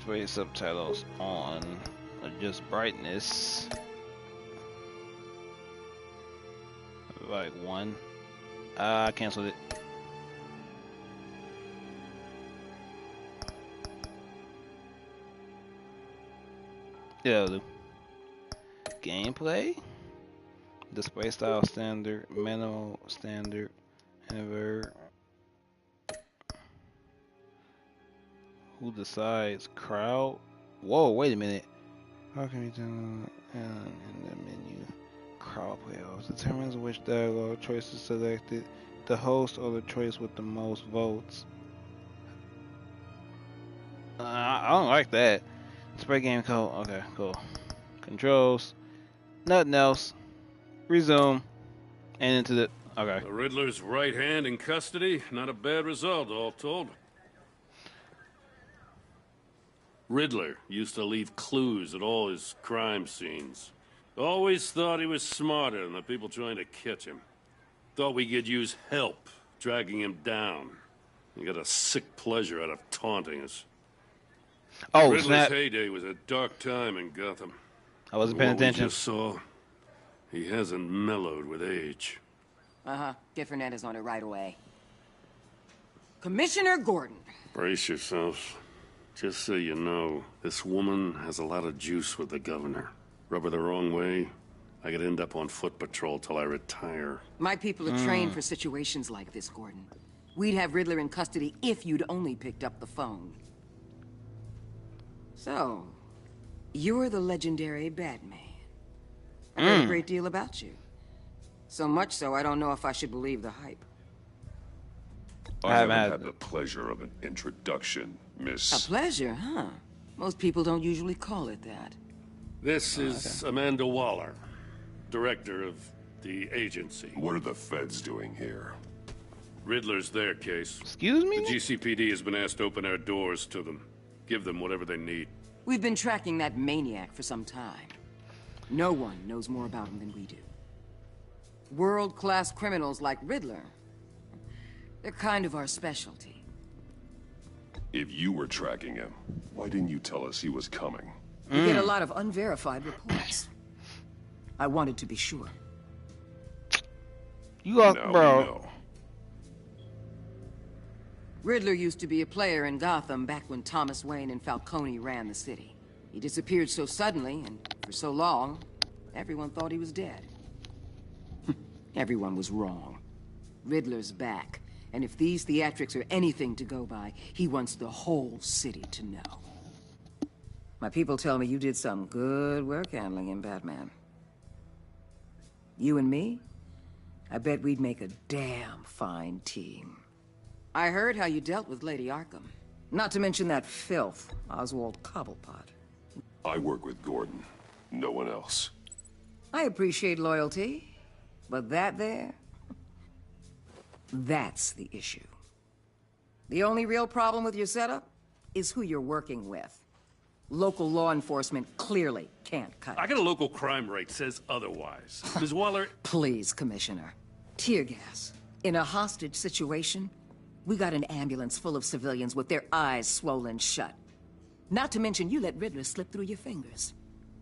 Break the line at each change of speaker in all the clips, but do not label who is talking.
display subtitles on. Adjust brightness. Like 1. I canceled it. Yeah, it'll do. Gameplay. Display style standard, minimal standard, invert. Who decides? Crowd. Whoa, wait a minute. How can we do in the menu? Crowd playoffs determines which dialogue choice is selected. The host or the choice with the most votes. I don't like that. Display game code. Okay, cool. Controls. Nothing else. Resume. And into the... Okay.
The Riddler's right hand in custody. Not a bad result, all told. Riddler used to leave clues at all his crime scenes. Always thought he was smarter than the people trying to catch him. Thought we could use help, dragging him down. He got a sick pleasure out of taunting us.
Oh,
Riddler's
snap.
heyday was a dark time in Gotham.
I wasn't paying attention.
We just saw, he hasn't mellowed with age.
Get Fernandez on it right away. Commissioner Gordon.
Brace yourselves. Just so you know, this woman has a lot of juice with the governor. Rub her the wrong way, I could end up on foot patrol till I retire.
My people are trained for situations like this, Gordon. We'd have Riddler in custody if you'd only picked up the phone. So, you're the legendary Batman. I heard a great deal about you. So much so, I don't know if I should believe the hype.
I haven't had the pleasure of an introduction, Miss...
A pleasure, huh? Most people don't usually call it that.
This is Amanda Waller, director of the agency.
What are the feds doing here?
Riddler's their case.
Excuse me?
The GCPD has been asked to open our doors to them. Give them whatever they need.
We've been tracking that maniac for some time. No one knows more about him than we do. World-class criminals like Riddler. They're kind of our specialty.
If you were tracking him, why didn't you tell us he was coming?
We get a lot of unverified reports. I wanted to be sure.
You are,
Now
bro.
we know.
Riddler used to be a player in Gotham back when Thomas Wayne and Falcone ran the city. He disappeared so suddenly and for so long, everyone thought he was dead. Everyone was wrong. Riddler's back, and if these theatrics are anything to go by, he wants the whole city to know. My people tell me you did some good work handling him, Batman. You and me? I bet we'd make a damn fine team. I heard how you dealt with Lady Arkham. Not to mention that filth, Oswald Cobblepot.
I work with Gordon. No one else.
I appreciate loyalty, but that there... that's the issue. The only real problem with your setup is who you're working with. Local law enforcement clearly can't cut it.
I got a local crime rate says otherwise. Ms. Waller...
Please, Commissioner. Tear gas. In a hostage situation, we got an ambulance full of civilians with their eyes swollen shut. Not to mention you let Riddler slip through your fingers.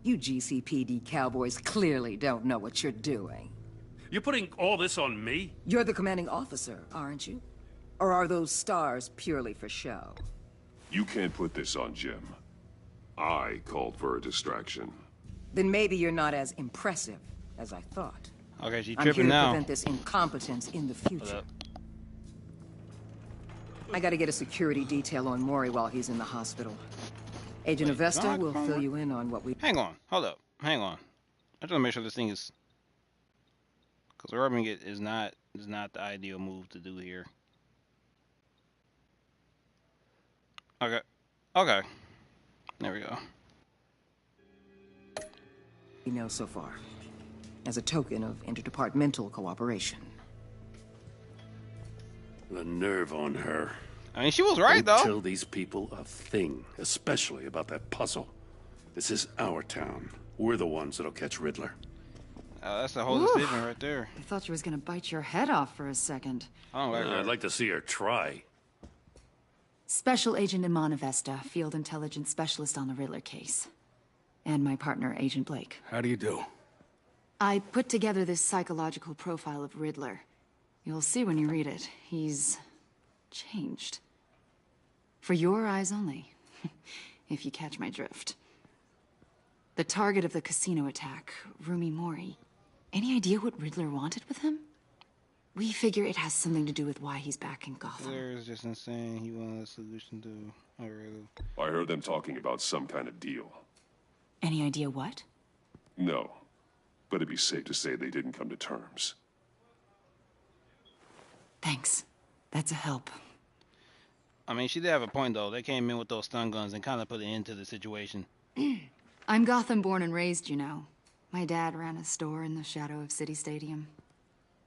You GCPD cowboys clearly don't know what you're doing.
You're putting all this on me?
You're the commanding officer, aren't you? Or are those stars purely for show?
You can't put this on Jim. I called for a distraction.
Then maybe you're not as impressive as I thought.
Okay, she
I'm here
tripping
to
now.
prevent this incompetence in the future. I gotta get a security detail on Maury while he's in the hospital. Agent Avesta will fill you in on what we...
Hang on. Hold up. Hang on. I just want to make sure this thing is... Because rubbing it is not the ideal move to do here. Okay. Okay. There we go.
We know so far. As a token of interdepartmental cooperation.
The nerve on her.
I mean, she was right,
Don't
though.
tell these people a thing, especially about that puzzle. This is our town. We're the ones that'll catch Riddler.
That's the whole decision right there.
I thought you was gonna bite your head off for a second.
I don't like
I'd
her.
like to see her try.
Special Agent Imana Vesta, Field Intelligence Specialist on the Riddler case. And my partner, Agent Blake.
How do you do?
I put together this psychological profile of Riddler. You'll see when you read it. He's changed. For your eyes only, if you catch my drift. The target of the casino attack, Rumi Mori. Any idea what Riddler wanted with him? We figure it has something to do with why he's back in Gotham.
Riddler's just insane. He wanted a solution to a riddle.
I heard them talking about some kind of deal.
Any idea what?
No, but it'd be safe to say they didn't come to terms.
Thanks. That's a help.
I mean, she did have a point, though. They came in with those stun guns and kind of put an end to the situation.
I'm Gotham born and raised, you know. My dad ran a store in the shadow of City Stadium.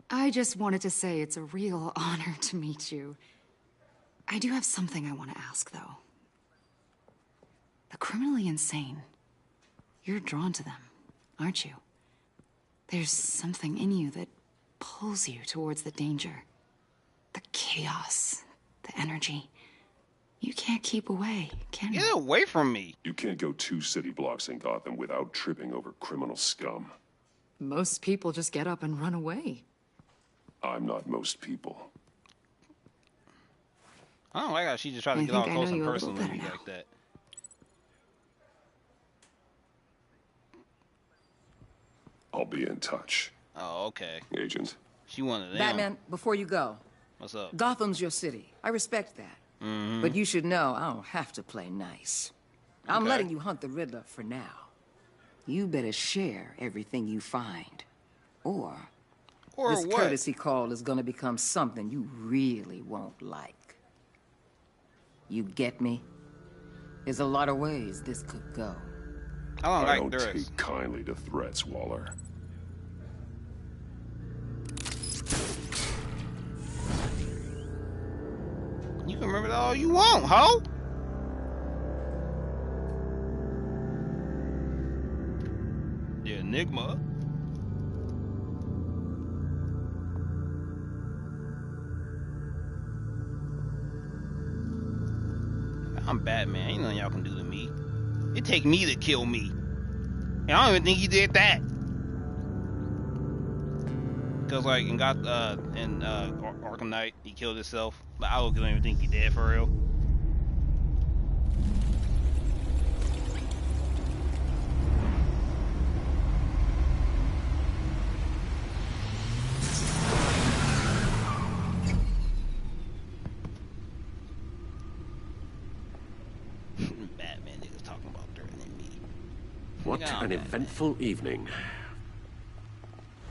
I just wanted to say it's a real honor to meet you. I do have something I want to ask, though. The criminally insane. You're drawn to them, aren't you? There's something in you that pulls you towards the danger. The chaos, the energy. You can't keep away, can you?
Get away from me!
You can't go 2 city blocks in Gotham without tripping over criminal scum.
Most people just get up and run away.
I'm not most people.
I don't like how she just tried to get all close and personal with me like that.
I'll be in touch.
Oh, okay.
Agent.
She wanted them.
Batman, before you go,
What's up?
Gotham's your city. I respect that. But you should know I don't have to play nice. I'm
Okay.
letting you hunt the Riddler for now. You better share everything you find. Or this
what?
courtesy call is gonna become something you really won't like. You get me? There's a lot of ways this could go.
I don't
I
like
don't
threats.
take kindly to threats, Waller.
You can remember that all you want, ho? The Enigma. I'm Batman. Ain't nothing y'all can do to me. It take me to kill me. And I don't even think he did that. Cause like in Arkham Knight, he killed himself, but I don't even think he did for real. Batman niggas talking about threatening me.
What
Nigga, I'm
an
Batman.
eventful evening.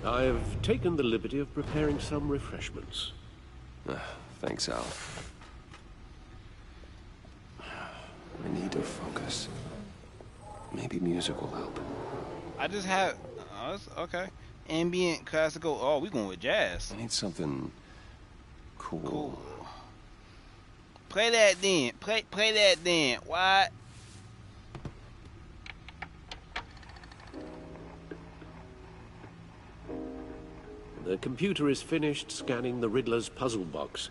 I've taken the liberty of preparing some refreshments.
Thanks, Al. I need to focus. Maybe music will help.
I just have okay. Ambient, classical. Oh, we going with jazz.
I need something cool.
Cool. Play that then. Play that then. What?
The computer is finished scanning the Riddler's Puzzle Box.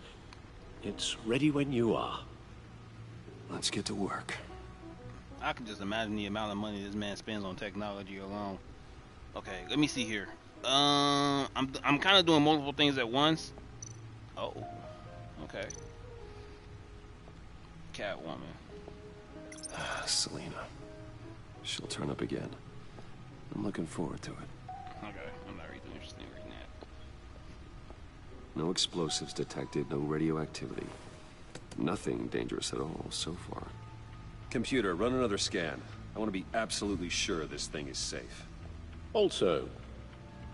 It's ready when you are.
Let's get to work.
I can just imagine the amount of money this man spends on technology alone. Okay, let me see here. I'm kind of doing multiple things at once. Oh, okay. Catwoman.
Selena. She'll turn up again. I'm looking forward to it.
Okay, I'm not really interested in reading that.
No explosives detected, no radioactivity. Nothing dangerous at all so far.
Computer, run another scan. I want to be absolutely sure this thing is safe.
Also,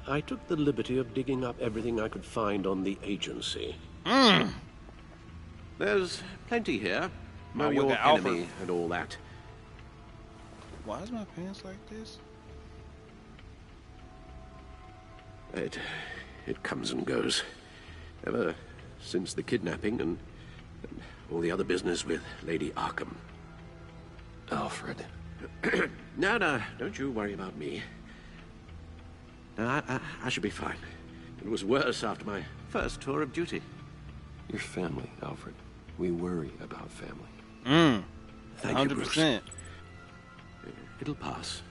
I took the liberty of digging up everything I could find on the agency. There's plenty here. Know
look
your
at Alfred.
enemy and all that.
Why is my pants like this?
It comes and goes. Ever since the kidnapping and all the other business with Lady Arkham.
Alfred.
No, don't you worry about me. No, I should be fine. It was worse after my first tour of duty.
Your family, Alfred. We worry about family.
Thank you, Bruce.
100%.
It'll pass.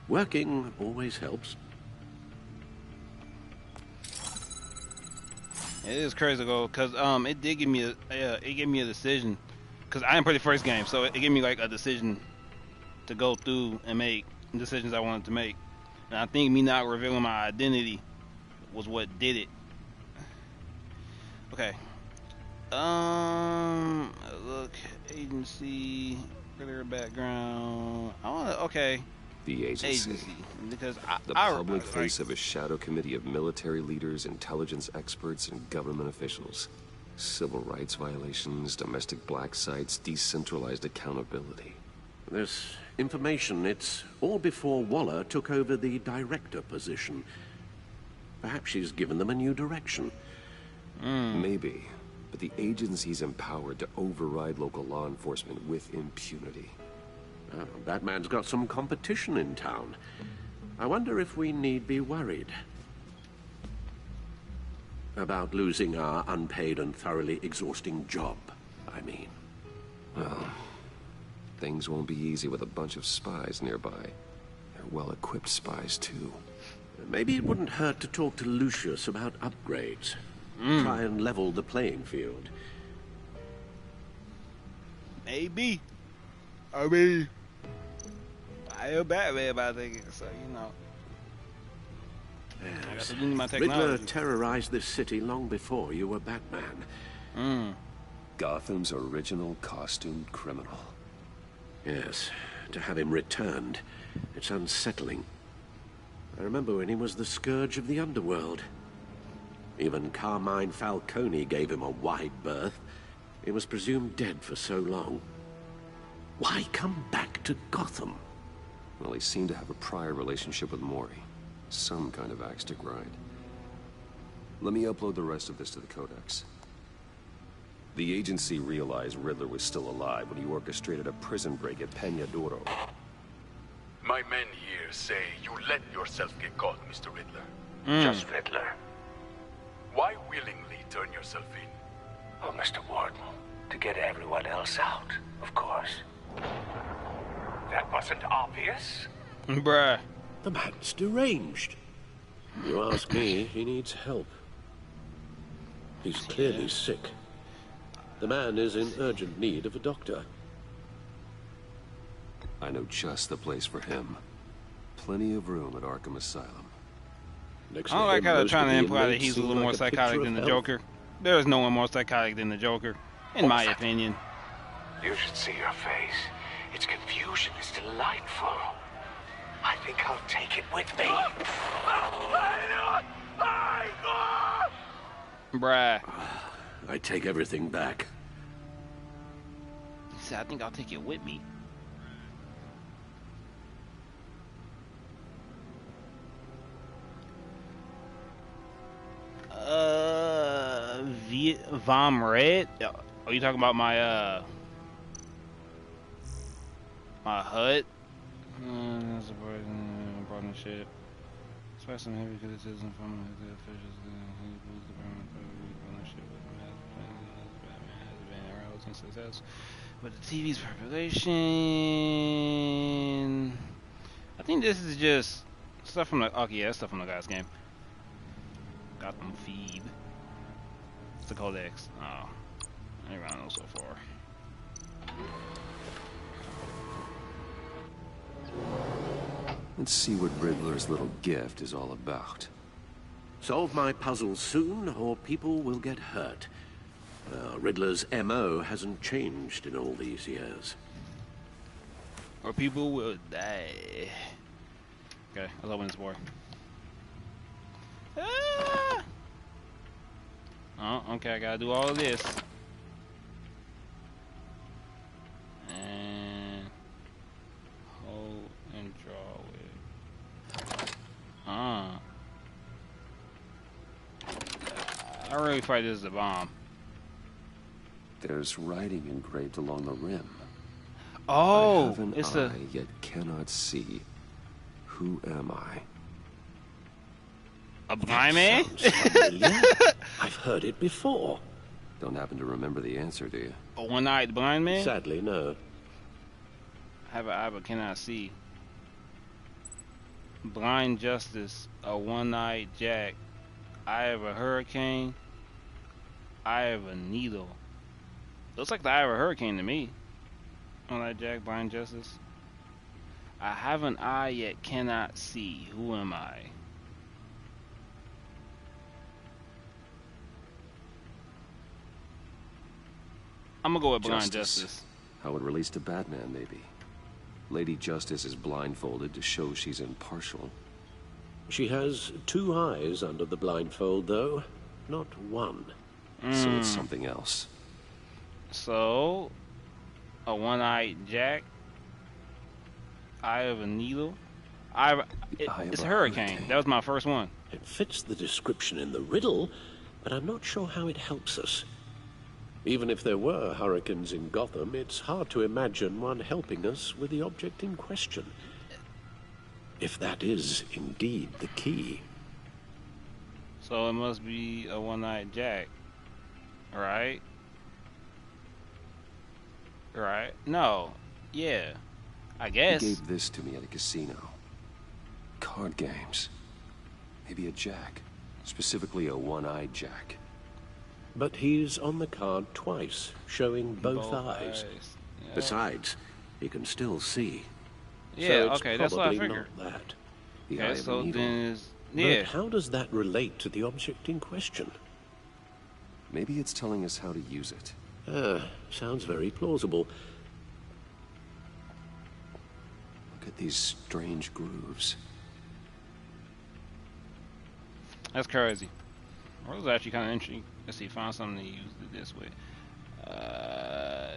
Working always helps.
It is crazy though, cause it did give me a decision, cause I didn't play the first game, so it gave me like a decision to go through and make decisions I wanted to make, and I think me not revealing my identity was what did it. Okay. Look, agency, regular background. Okay.
The agency.
Because
the public face of a shadow committee of military leaders, intelligence experts, and government officials. Civil rights violations, domestic black sites, decentralized accountability.
This information, it's all before Waller took over the director position. Perhaps she's given them a new direction.
Maybe. But the agency's empowered to override local law enforcement with impunity.
Batman's got some competition in town. I wonder if we need be worried about losing our unpaid and thoroughly exhausting job, I mean.
Well, things won't be easy with a bunch of spies nearby. They're well-equipped spies, too.
Maybe it wouldn't hurt to talk to Lucius about upgrades. Try and level the playing field.
Maybe. I mean, I feel Batman about it, so you know.
Yes.
I got to do my technology.
Riddler terrorized this city long before you were Batman.
Gotham's original costumed criminal.
Yes, to have him returned, it's unsettling. I remember when he was the scourge of the underworld. Even Carmine Falcone gave him a wide berth. He was presumed dead for so long. Why come back to Gotham?
Well, he seemed to have a prior relationship with Mori. Some kind of axe to grind. Let me upload the rest of this to the Codex. The agency realized Riddler was still alive when he orchestrated a prison break at Peñadoro.
My men here say you let yourself get caught, Mr. Riddler.
Just Riddler.
Why willingly turn yourself in?
Oh, Mr. Warden, to get everyone else out, of course. That wasn't obvious.
Bruh.
The man's deranged. You ask me, he needs help. He's clearly sick. The man is in urgent need of a doctor.
I know just the place for him. Plenty of room at Arkham Asylum.
I don't like how they're trying to imply that he's a little more psychotic than the Joker. There is no one more psychotic than the Joker, in my opinion.
You should see your face. Its confusion is delightful. I think I'll take it with me.
Bruh.
I take everything back.
He said, I think I'll take it with me. Vom Red? Are you talking about my my HUD? Partnership. Despite some heavy criticism from the officials, he believes the partnership with Batman has been a relative success. But the TV's population, I think this is just stuff from the stuff from the last game. Gotham feed. It's the Codex. Oh, I don't know so far.
Let's see what Riddler's little gift is all about.
Solve my puzzle soon, or people will get hurt. Riddler's MO hasn't changed in all these years.
Or people will die. Okay, let's open this board. Ah! Oh, okay, I gotta do all of this. And hold and draw with. I really fight this as a bomb.
There's writing engraved along the rim.
Oh,
I have an
it's
eye, yet cannot see. Who am I?
A blind man?
I've heard it before.
Don't happen to remember the answer, do you?
A one-eyed blind man?
Sadly, no.
I have an eye but cannot see. Blind Justice, a one-eyed Jack. I have a hurricane. I have a needle. Looks like the eye of a hurricane to me. One-eyed Jack, Blind Justice. I have an eye yet cannot see. Who am I? I'm gonna go with Blind Justice.
How it relates to Batman, maybe. Lady Justice is blindfolded to show she's impartial.
She has 2 eyes under the blindfold, though. Not 1.
So it's something else.
So, a one-eyed Jack. Eye of a needle. It's a hurricane. That was my first one.
It fits the description in the riddle, but I'm not sure how it helps us. Even if there were hurricanes in Gotham, it's hard to imagine one helping us with the object in question. If that is indeed the key.
So it must be a one-eyed Jack. Right? Right? No. Yeah. I guess.
He gave this to me at a casino. Card games. Maybe a Jack. Specifically a one-eyed Jack.
But he's on the card twice, showing both eyes.
Yeah.
Besides, he can still see.
Yeah,
so it's
okay, that's what I
probably
figured.
not that.
The eye
Okay,
of a
so
needle.
then is yeah.
But how does that relate to the object in question?
Maybe it's telling us how to use it.
Sounds very plausible.
Look at these strange grooves.
That's crazy. That was actually kind of interesting. Let's see, find something to use it this way.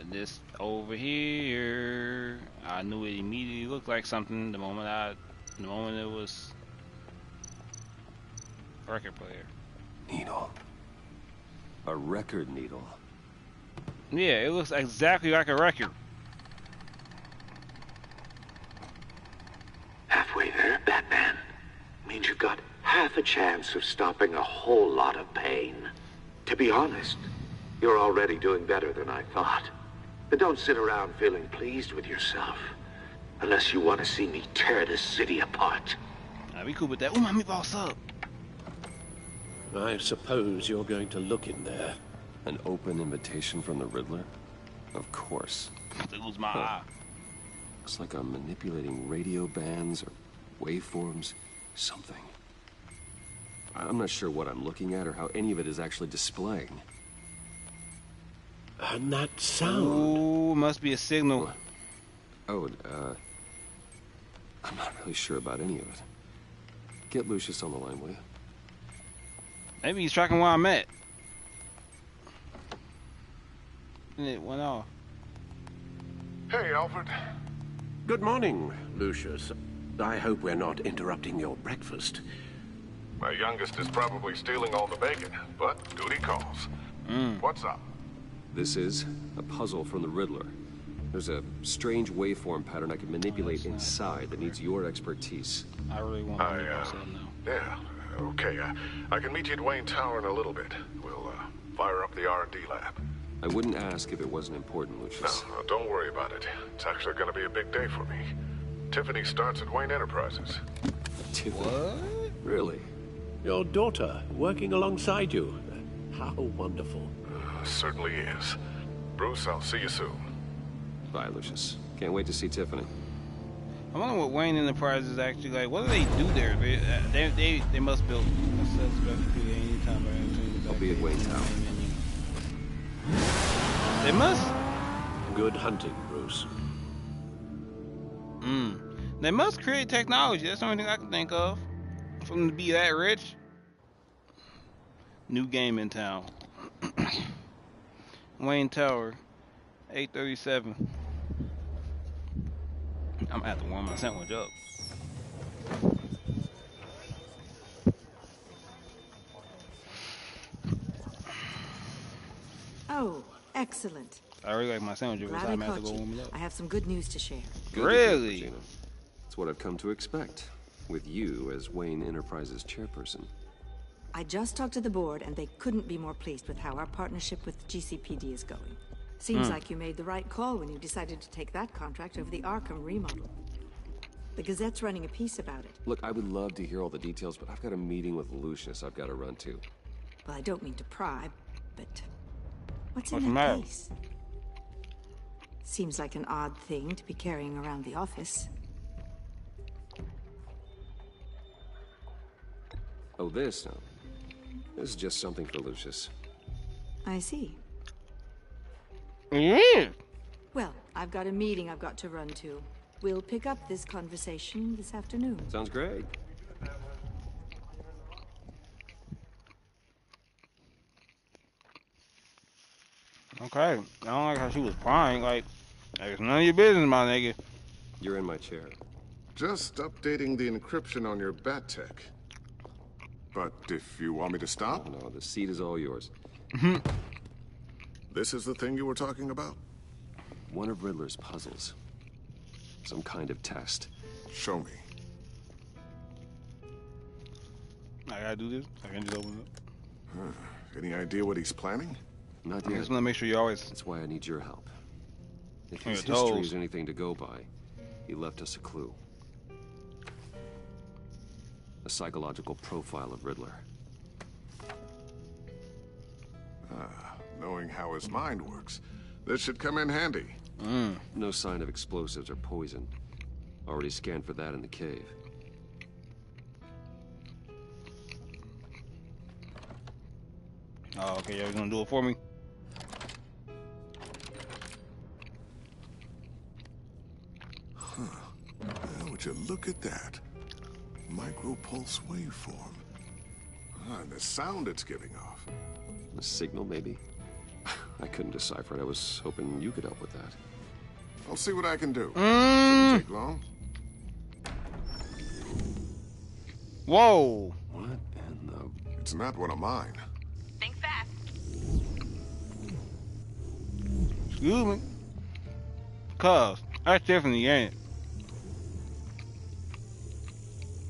This over here, I knew it immediately looked like something the moment it was a record player.
Needle. A record needle.
Yeah, it looks exactly like a record.
Halfway there, Batman. Means you've got half a chance of stopping a whole lot of pain. To be honest, you're already doing better than I thought. But don't sit around feeling pleased with yourself. Unless you want to see me tear this city apart.
I'll be cool with that. Ooh, my meatball's up.
I suppose you're going to look in there.
An open invitation from the Riddler? Of course.
Lose my eye.
Looks like I'm manipulating radio bands or waveforms. Something. I'm not sure what I'm looking at or how any of it is actually displaying.
And that sound.
Ooh, must be a signal.
Oh, I'm not really sure about any of it. Get Lucius on the line, will you?
Maybe he's tracking where I'm at. And it went off.
Hey, Alfred.
Good morning, Lucius. I hope we're not interrupting your breakfast.
My youngest is probably stealing all the bacon, but duty calls. What's up?
This is a puzzle from the Riddler. There's a strange waveform pattern I can manipulate inside that needs your expertise.
I really want to know something now.
Yeah, okay. I can meet you at Wayne Tower in a little bit. We'll fire up the R&D lab.
I wouldn't ask if it wasn't important, Lucius.
No, don't worry about it. It's actually going to be a big day for me. Tiffany starts at Wayne Enterprises.
Tiffany?
What?
Really?
Your daughter working alongside you. How wonderful.
Certainly is. Bruce, I'll see you soon.
Bye, Lucius. Can't wait to see Tiffany.
I wonder what Wayne Enterprises is actually like. What do they do there? They must build.
I'll be at Wayne Tower.
They must.
Good hunting, Bruce.
They must create technology. That's the only thing I can think of. For them to be that rich. New game in town. Wayne Tower, 837. I'm gonna have to warm my sandwich up.
Oh, excellent.
I really like my sandwich. Every
Glad
time
I
I have to
caught
go warm
you.
it up.
I have some good news to share.
Good to
Really?
hear, Regina. It's what I've come to expect, with you as Wayne Enterprises chairperson.
I just talked to the board, and they couldn't be more pleased with how our partnership with GCPD is going. Seems like you made the right call when you decided to take that contract over the Arkham remodel. The Gazette's running a piece about it.
Look, I would love to hear all the details, but I've got a meeting with Lucius I've got to run to.
Well, I don't mean to pry, but what's in that case? Seems like an odd thing to be carrying around the office.
Oh, this? No. This is just something for Lucius.
I see.
Yeah.
Well, I've got a meeting I've got to run to. We'll pick up this conversation this afternoon.
Sounds great.
Okay. I don't like how she was prying. Like, it's none of your business, my nigga.
You're in my chair.
Just updating the encryption on your bat tech. But if you want me to stop...
Oh, no, the seat is all yours.
This is the thing you were talking about?
One of Riddler's puzzles. Some kind of test.
Show me.
I gotta do this? I can just open it up.
Any idea what he's planning?
Not
I
yet.
just wanna make sure you always...
That's why I need your help. If
On
his
your
history
toes.
is anything to go by, he left us a clue. A psychological profile of Riddler.
Knowing how his mind works, this should come in handy.
No sign of explosives or poison. Already scanned for that in the cave.
Oh, okay, you're gonna do it for me?
Well, would you look at that? Micro-pulse waveform. And the sound it's giving off.
A signal, maybe? I couldn't decipher it. I was hoping you could help with that.
I'll see what I can do. Shouldn't take long.
Whoa!
What in the...
It's not one of mine.
Think fast.
Excuse me. Cuz, that's Tiffany, ain't it?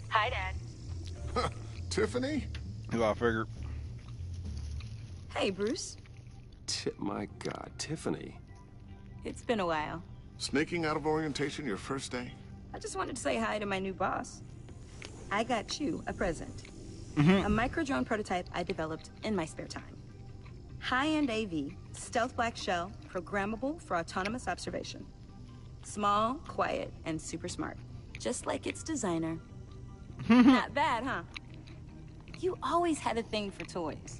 Hi, Dad.
Tiffany?
Who I figured.
Hey, Bruce.
My God, Tiffany.
It's been a while.
Sneaking out of orientation your first day?
I just wanted to say hi to my new boss. I got you a present. A micro-drone prototype I developed in my spare time. High-end AV, stealth black shell, programmable for autonomous observation. Small, quiet, and super smart. Just like its designer. Not bad, huh? You always had a thing for toys.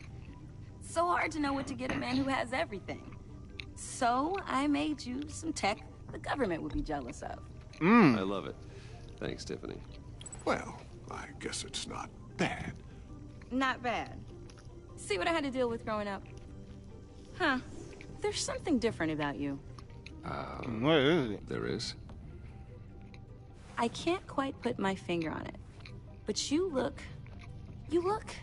So hard to know what to get a man who has everything. So I made you some tech the government would be jealous of.
I love it. Thanks, Tiffany.
Well, I guess it's not bad.
Not bad. See what I had to deal with growing up? Huh. There's something different about you.
What is it?
There is?
I can't quite put my finger on it. But you look... You look...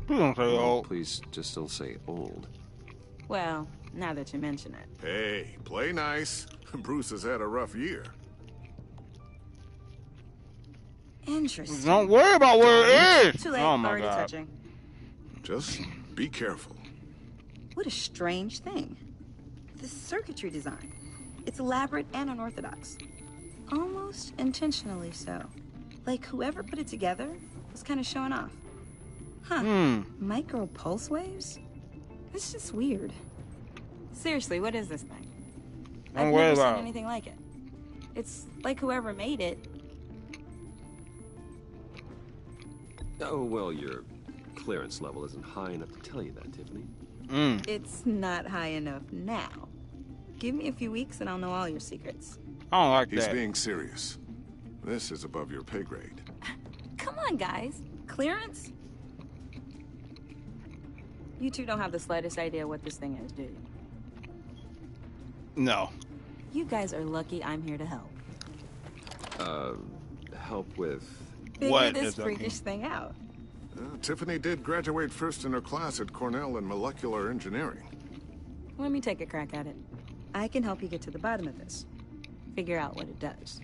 Please don't say old.
Please just don't say old.
Well, now that you mention it.
Hey, play nice. Bruce has had a rough year.
Interesting.
Don't worry about where it is.
Too late,
Oh my
already
God.
touching.
Just be careful.
What a strange thing. The circuitry design. It's elaborate and unorthodox. Almost intentionally so. Like whoever put it together was kind of showing off. Huh. Micro pulse waves? It's just weird. Seriously, what is this thing?
Don't
I've
worry
never seen
about it.
anything like it. It's like whoever made it.
Oh, well, your clearance level isn't high enough to tell you that, Tiffany.
It's not high enough now. Give me a few weeks and I'll know all your secrets.
I don't like
He's
that.
being serious. This is above your pay grade.
Come on, guys. Clearance? You two don't have the slightest idea what this thing is, do you?
No.
You guys are lucky I'm here to help.
Help with...
Figure
What
this
does that mean?
freakish thing out.
Tiffany did graduate first in her class at Cornell in molecular engineering.
Let me take a crack at it. I can help you get to the bottom of this. Figure out what it does.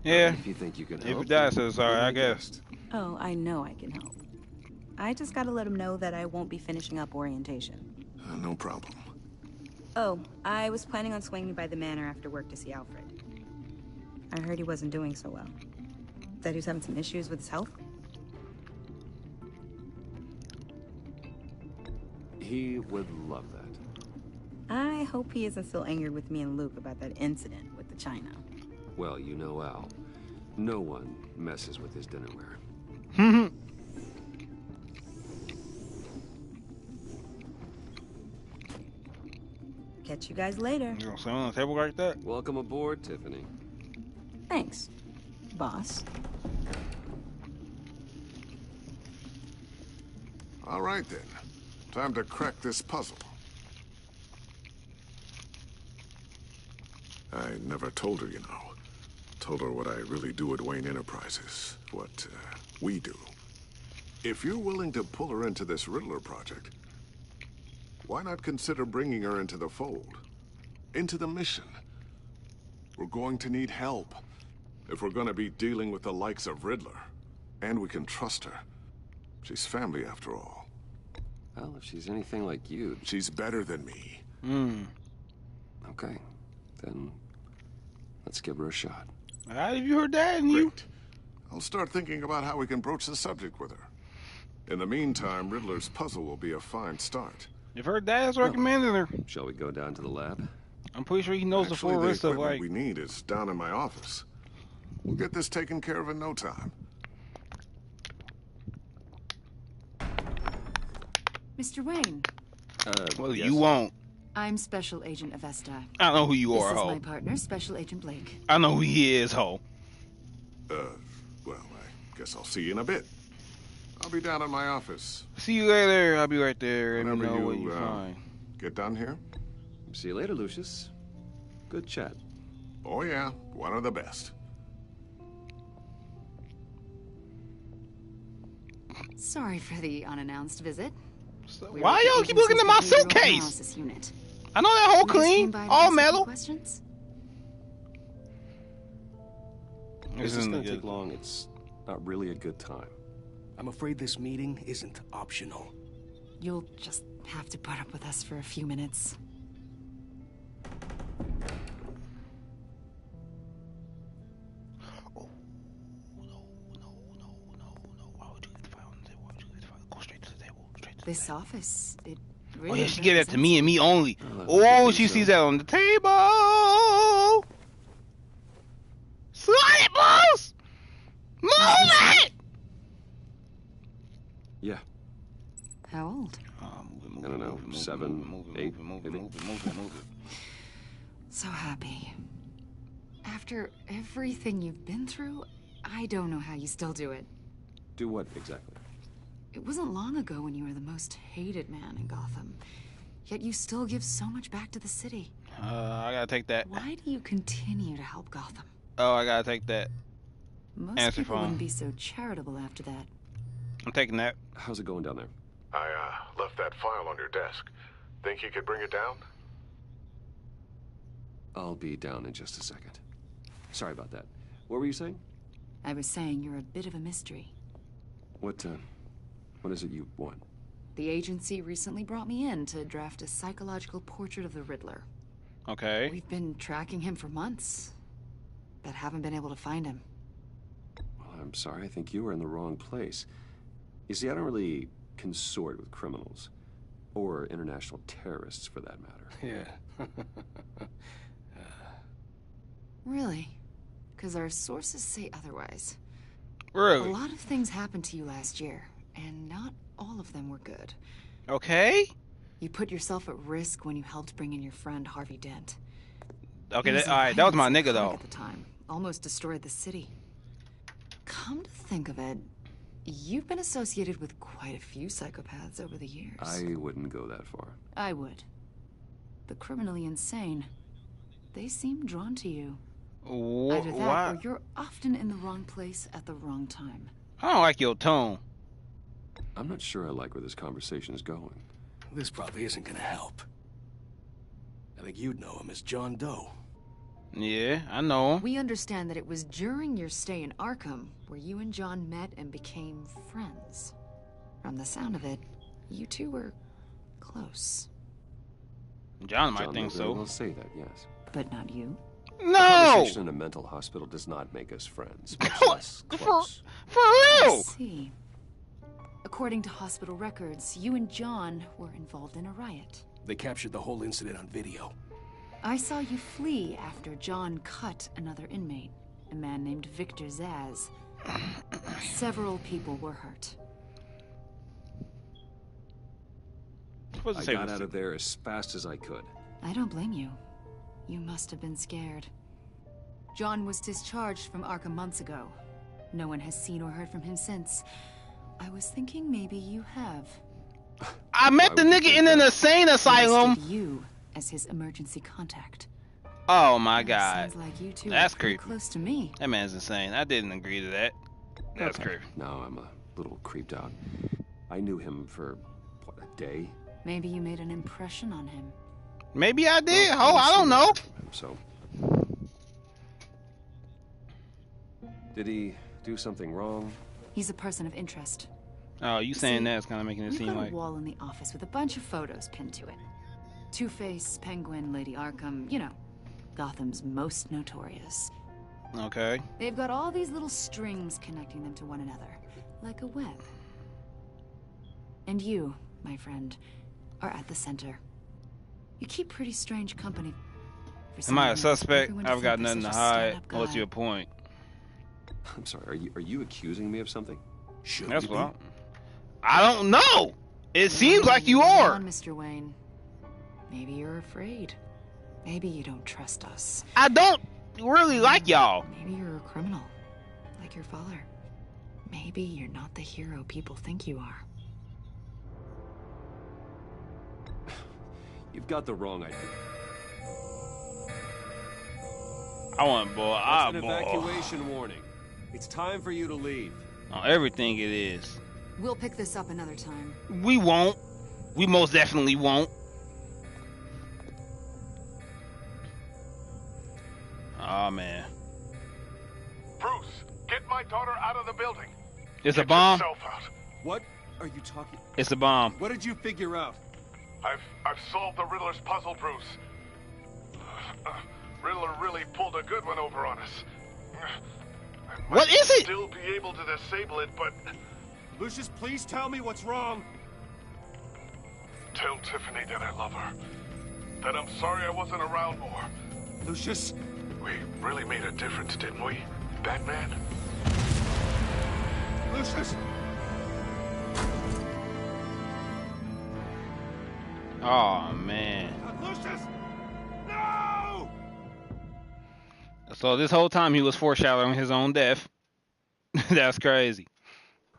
Yeah.
If you think you can help.
If your dad says sorry, I guess.
Oh, I know I can help. I just gotta let him know that I won't be finishing up orientation.
No problem.
Oh, I was planning on swinging by the manor after work to see Alfred. I heard he wasn't doing so well. That he was having some issues with his health.
He would love that.
I hope he isn't still angered with me and Luke about that incident with the china.
Well, you know Al. No one messes with his dinnerware.
Catch you guys later.
You gonna sit on the table like that?
Welcome aboard, Tiffany.
Thanks, boss.
All right, then. Time to crack this puzzle. I never told her, you know. Told her what I really do at Wayne Enterprises. What we do. If you're willing to pull her into this Riddler project, why not consider bringing her into the fold? Into the mission? We're going to need help. If we're going to be dealing with the likes of Riddler. And we can trust her. She's family, after all.
Well, if she's anything like you...
She's better than me.
Okay. Then, let's give her a shot.
Have you heard that? And you?
Great. I'll start thinking about how we can broach the subject with her. In the meantime, Riddler's Puzzle will be a fine start.
If her dad's recommending her.
Shall we go down to the lab?
I'm pretty sure he knows the full list of, like...
we need is down in my office. We'll get this taken care of in no time.
Mr. Wayne.
Well,
yes.
you won't.
I'm Special Agent Avesta.
I know who you are,
This is
ho.
my partner, Special Agent Blake.
I know who he is, ho.
Well, I guess I'll see you in a bit. I'll be down in my office.
See you later. I'll be right there. Let me
Whenever
know what you find.
Get done here?
See you later, Lucius. Good chat.
Oh, yeah. One of the best.
Sorry for the unannounced visit.
Why y'all keep looking at my suitcase?
Unit.
I know that whole clean, all metal.
Questions?
This is going to take long. It's not really a good time.
I'm afraid this meeting isn't optional.
You'll just have to put up with us for a few minutes.
Oh, no. Why would you leave the file on the table? Why would you leave the file? Go straight to the table.
This office, it really...
Oh, yeah, she gave that to me and me only.
Oh,
She sees that on the table. Slide it, boss! Move it!
Yeah.
How old?
I don't know, 7, 8, maybe.
Move it.
So happy. After everything you've been through, I don't know how you still do it.
Do what, exactly?
It wasn't long ago when you were the most hated man in Gotham. Yet you still give so much back to the city.
I gotta take that.
Why do you continue to help Gotham?
Oh, I gotta take that.
Most
Answer
people
phone.
wouldn't be so charitable after that.
I'm taking that.
How's it going down there?
I left that file on your desk. Think you could bring it down?
I'll be down in just a second. Sorry about that. What were you saying?
I was saying you're a bit of a mystery.
What is it you want?
The agency recently brought me in to draft a psychological portrait of the Riddler.
Okay.
We've been tracking him for months, but haven't been able to find him.
Well, I'm sorry. I think you were in the wrong place. You see, I don't really consort with criminals. Or international terrorists, for that matter.
Yeah.
Really? Because our sources say otherwise.
Really?
A lot of things happened to you last year, and not all of them were good.
Okay.
You put yourself at risk when you helped bring in your friend Harvey Dent.
Okay,
He was
alright, that was my
violent
nigga,
psychotic
though.
At the time, almost destroyed the city. Come to think of it, you've been associated with quite a few psychopaths over the years.
I wouldn't go that far.
I would. The criminally insane. They seem drawn to you. Either that, or you're often in the wrong place at the wrong time.
I don't like your tone.
I'm not sure I like where this conversation is going.
This probably isn't gonna help. I think you'd know him as John Doe.
Yeah, I know him.
We understand that it was during your stay in Arkham where you and John met and became friends. From the sound of it, you two were close.
John might think so.
Will say that, yes.
But not you.
No!
Conversation in a mental hospital does not make us friends. Much less close.
For real?
I see. According to hospital records, you and John were involved in a riot.
They captured the whole incident on video.
I saw you flee after John cut another inmate, a man named Victor Zaz. Several people were hurt.
I got out of there as fast as I could.
I don't blame you. You must have been scared. John was discharged from Arkham months ago. No one has seen or heard from him since. I was thinking maybe you have.
I met the nigga in an insane asylum.
You as his emergency contact.
Oh my god.
Sounds like you two
That's
are pretty
creepy.
close to me.
That man's insane. I didn't agree to that. That's creepy.
Now I'm a little creeped out. I knew him for, what, a day?
Maybe you made an impression on him.
Maybe I did. Oh, I don't know.
So. Did he do something wrong?
He's a person of interest.
Oh, you saying that's kind of making it
We've
seem
got
like...
a wall in the office with a bunch of photos pinned to it. Two-Face, Penguin, Lady Arkham, you know, Gotham's most notorious.
Okay.
They've got all these little strings connecting them to one another, like a web. And you, my friend, are at the center. You keep pretty strange company.
Am I a suspect? I've got nothing to hide. What's
guy.
your point?
I'm sorry, are you accusing me of something?
Should
That's
we
what I don't know. It seems like you are.
Come on, Mr. Wayne. Maybe you're afraid. Maybe you don't trust us.
I don't really like y'all.
Maybe you're a criminal, like your father. Maybe you're not the hero people think you are.
You've got the wrong idea.
I want boy. I
It's an evacuation warning. It's time for you to leave.
On everything it is.
We'll pick this up another time.
We won't. We most definitely won't. Oh man.
Bruce, get my daughter out of the building.
It's a bomb.
Get yourself out.
What are you talking?
It's a bomb.
What did you figure out?
I've solved the Riddler's puzzle, Bruce. Riddler really pulled a good one over on us.
What is it?
Still be able to disable it, but
Lucius, please tell me what's wrong.
tell Tiffany that I love her. That I'm sorry I wasn't around more.
Lucius,
We really made a difference, didn't we, Batman?
Lucius.
Oh man.
Lucius! No!
So this whole time he was foreshadowing his own death. That's crazy.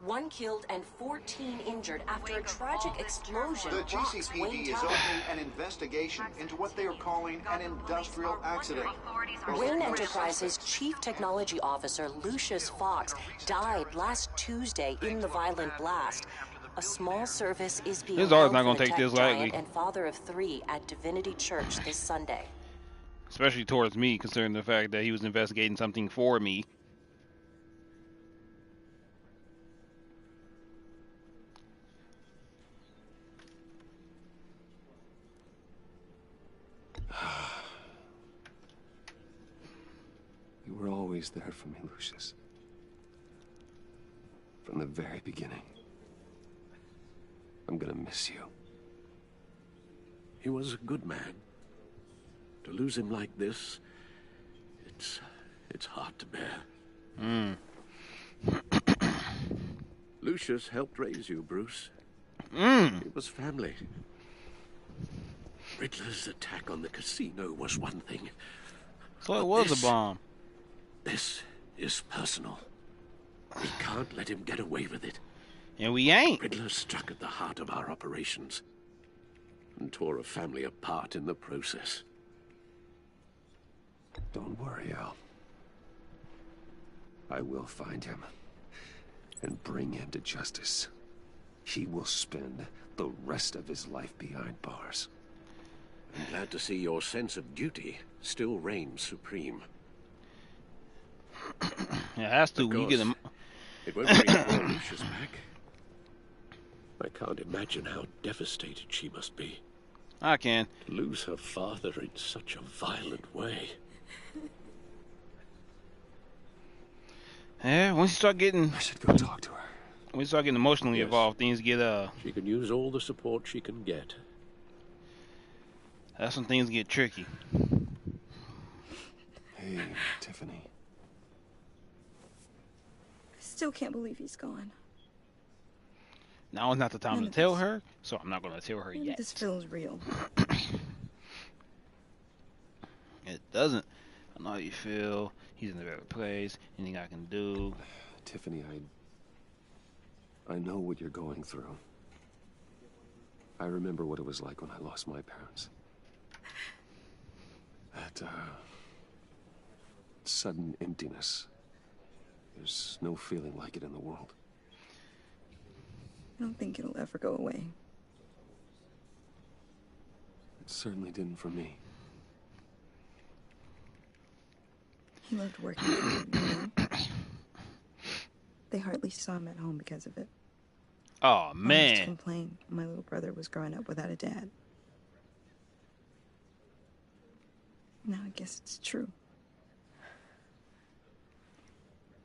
1 killed and 14 injured after a tragic explosion.
The GCPD is opening an investigation into what they are calling an industrial accident.
Wayne Enterprises Chief Technology Officer Lucius Fox died last Tuesday in the violent blast. A small service is being
His
held
art's not
for
gonna
the
take
tech
this lightly.
giant and father of 3 at Divinity Church this Sunday.
Especially towards me, considering the fact that he was investigating something for me.
You were always there for me, Lucius. From the very beginning. I'm gonna miss you.
He was a good man. To lose him like this, it's hard to bear. Lucius helped raise you, Bruce. It was family. Riddler's attack on the casino was one thing.
So it was a bomb.
This is personal. We can't let him get away with it.
And we ain't.
Riddler struck at the heart of our operations and tore a family apart in the process.
Don't worry, Al. I will find him and bring him to justice. He will spend the rest of his life behind bars.
I'm glad to see your sense of duty still reigns supreme.
Yeah, it has to. When you get him.
It won't bring poor Lucius back. I can't imagine how devastated she must be.
I can.
To lose her father in such a violent way.
Yeah, once you start getting...
I should go talk to her.
When you start getting emotionally involved, things get,
She can use all the support she can get.
That's when things get tricky.
Hey, Tiffany.
I still can't believe he's gone.
Now is not the time to tell her, so I'm not going to tell her yet.
This feels real.
It doesn't. I know how you feel. He's in a better place. Anything I can do.
Tiffany, I know what you're going through. I remember what it was like when I lost my parents. That, sudden emptiness. There's no feeling like it in the world.
I don't think it'll ever go away.
It certainly didn't for me.
He loved working for you, you know? They hardly saw him at home because of it.
Oh, man.
I used to complain my little brother was growing up without a dad. Now I guess it's true.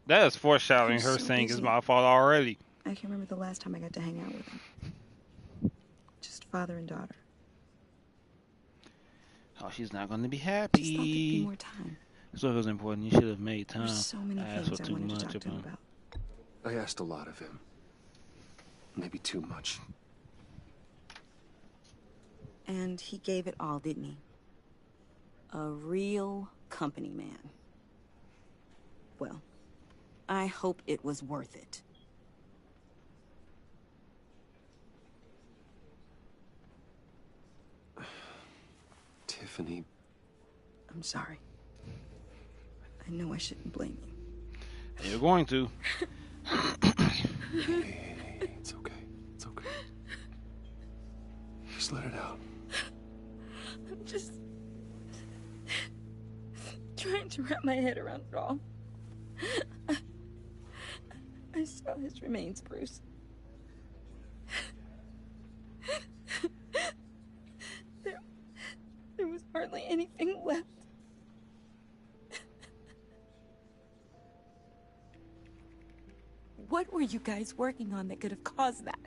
That is foreshadowing her saying it's my fault already.
I can remember the last time I got to hang out with him. Just father and daughter.
Oh, she's not going to be happy.
Just thought there'd be more time.
So it was important. You should have made time.
There's so many things I wanted to talk to him about.
I asked a lot of him. Maybe too much.
And he gave it all, didn't he? A real company man. Well, I hope it was worth it.
Tiffany.
I'm sorry. I know I shouldn't blame you.
You're going to.
Hey, it's okay. It's okay. Just let it out.
I'm just trying to wrap my head around it all. I saw his remains, Bruce. There was hardly anything left. What were you guys working on that could have caused that?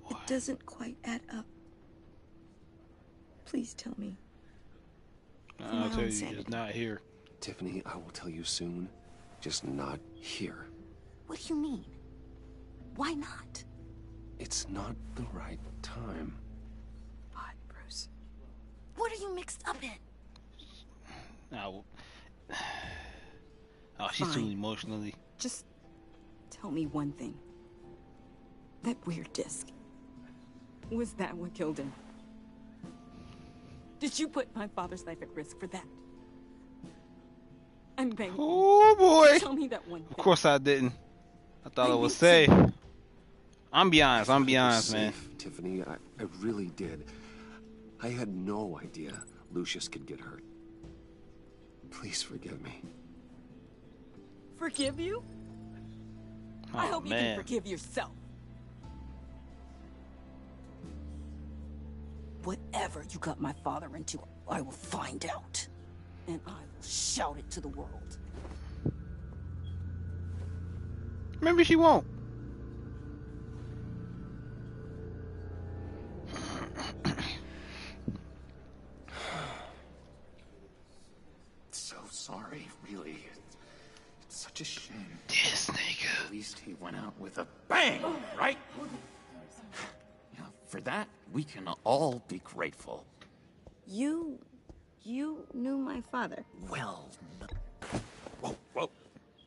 It doesn't quite add up. Please tell me.
I'll tell you, it's not here.
Tiffany, I will tell you soon. Just not here.
What do you mean? Why not?
It's not the right time.
What, Bruce? What are you mixed up in?
Oh, she's too emotionally.
Just tell me one thing. That weird disc. Was that what killed him? Did you put my father's life at risk for that? I'm begging.
Oh boy!
Tell me that one thing.
Of course I didn't. I thought it was safe. I'm be honest, man.
Tiffany, I really did. I had no idea Lucius could get hurt. Please forgive me.
Forgive you?
Oh,
I hope you can forgive yourself. Whatever you got my father into, I will find out. And I will shout it to the world.
Maybe she won't.
So sorry, really. It's such a shame.
This nigga.
At least he went out with a bang, right? Yeah, for that, we can all be grateful.
You knew my father.
Well, whoa.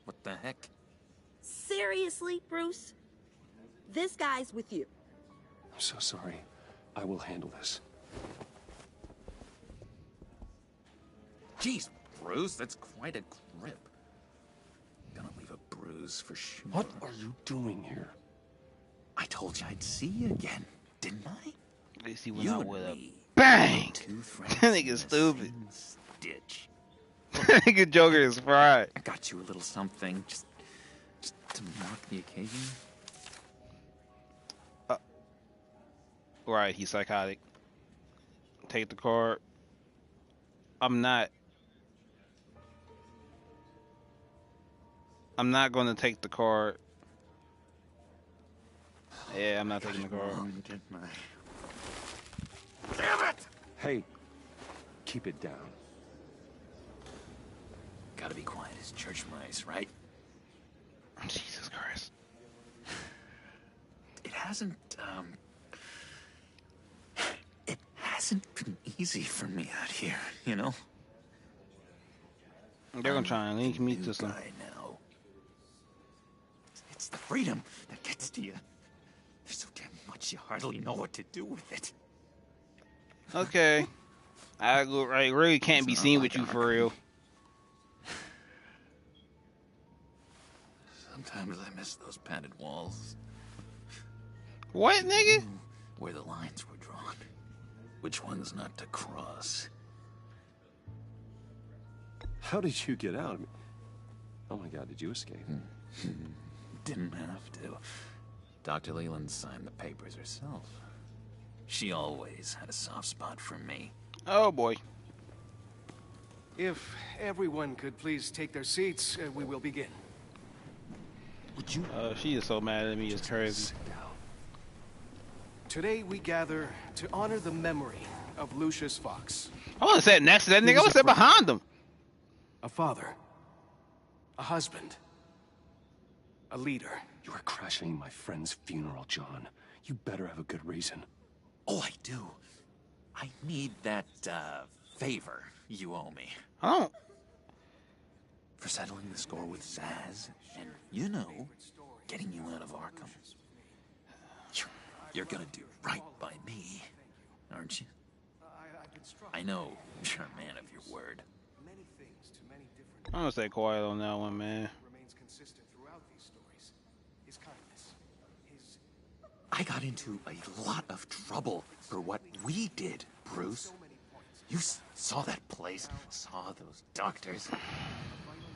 What the heck?
Seriously, Bruce? This guy's with you.
I'm so sorry. I will handle this.
Jeez, Bruce, that's quite a grip. Gonna leave a bruise for sure.
What are you doing here?
I told you I'd see you again, didn't I?
At least he went out with a bang. That nigga stupid.
Ditch.
That nigga Joker is fried.
I got you a little something, just to mark the occasion.
Right, he's psychotic. Take the card. I'm not gonna take the card. Yeah, I'm not taking the card.
Damn it!
Hey, keep it down.
Gotta be quiet as church mice, right?
Jesus Christ.
It hasn't been easy for me out here, you know?
They're gonna try and link me to some.
Now. It's the freedom that gets to you. There's so damn much you hardly know what to do with it.
Okay. I really can't be seen with you for real.
Sometimes I miss those padded walls.
What, nigga?
Where the lines were drawn. Which ones not to cross.
How did you get out? I mean, oh my God, did you escape?
Didn't have to. Dr. Leland signed the papers herself. She always had a soft spot for me.
Oh boy.
If everyone could please take their seats, we will begin.
Would you?
She is so mad at me. It's crazy.
Today we gather to honor the memory of Lucius Fox.
I want to sit next to that nigga. I want to sit behind him.
A father. A husband. A leader.
You are crashing my friend's funeral, John. You better have a good reason.
Oh, I do. I need that, favor you owe me.
I don't.
For settling the score with Zaz, and, you know, getting you out of Arkham. You're gonna do right by me, aren't you? I know you're a man of your word.
I'm gonna stay quiet on that one, man.
I got into a lot of trouble for what we did, Bruce. You saw that place, saw those doctors.
A vital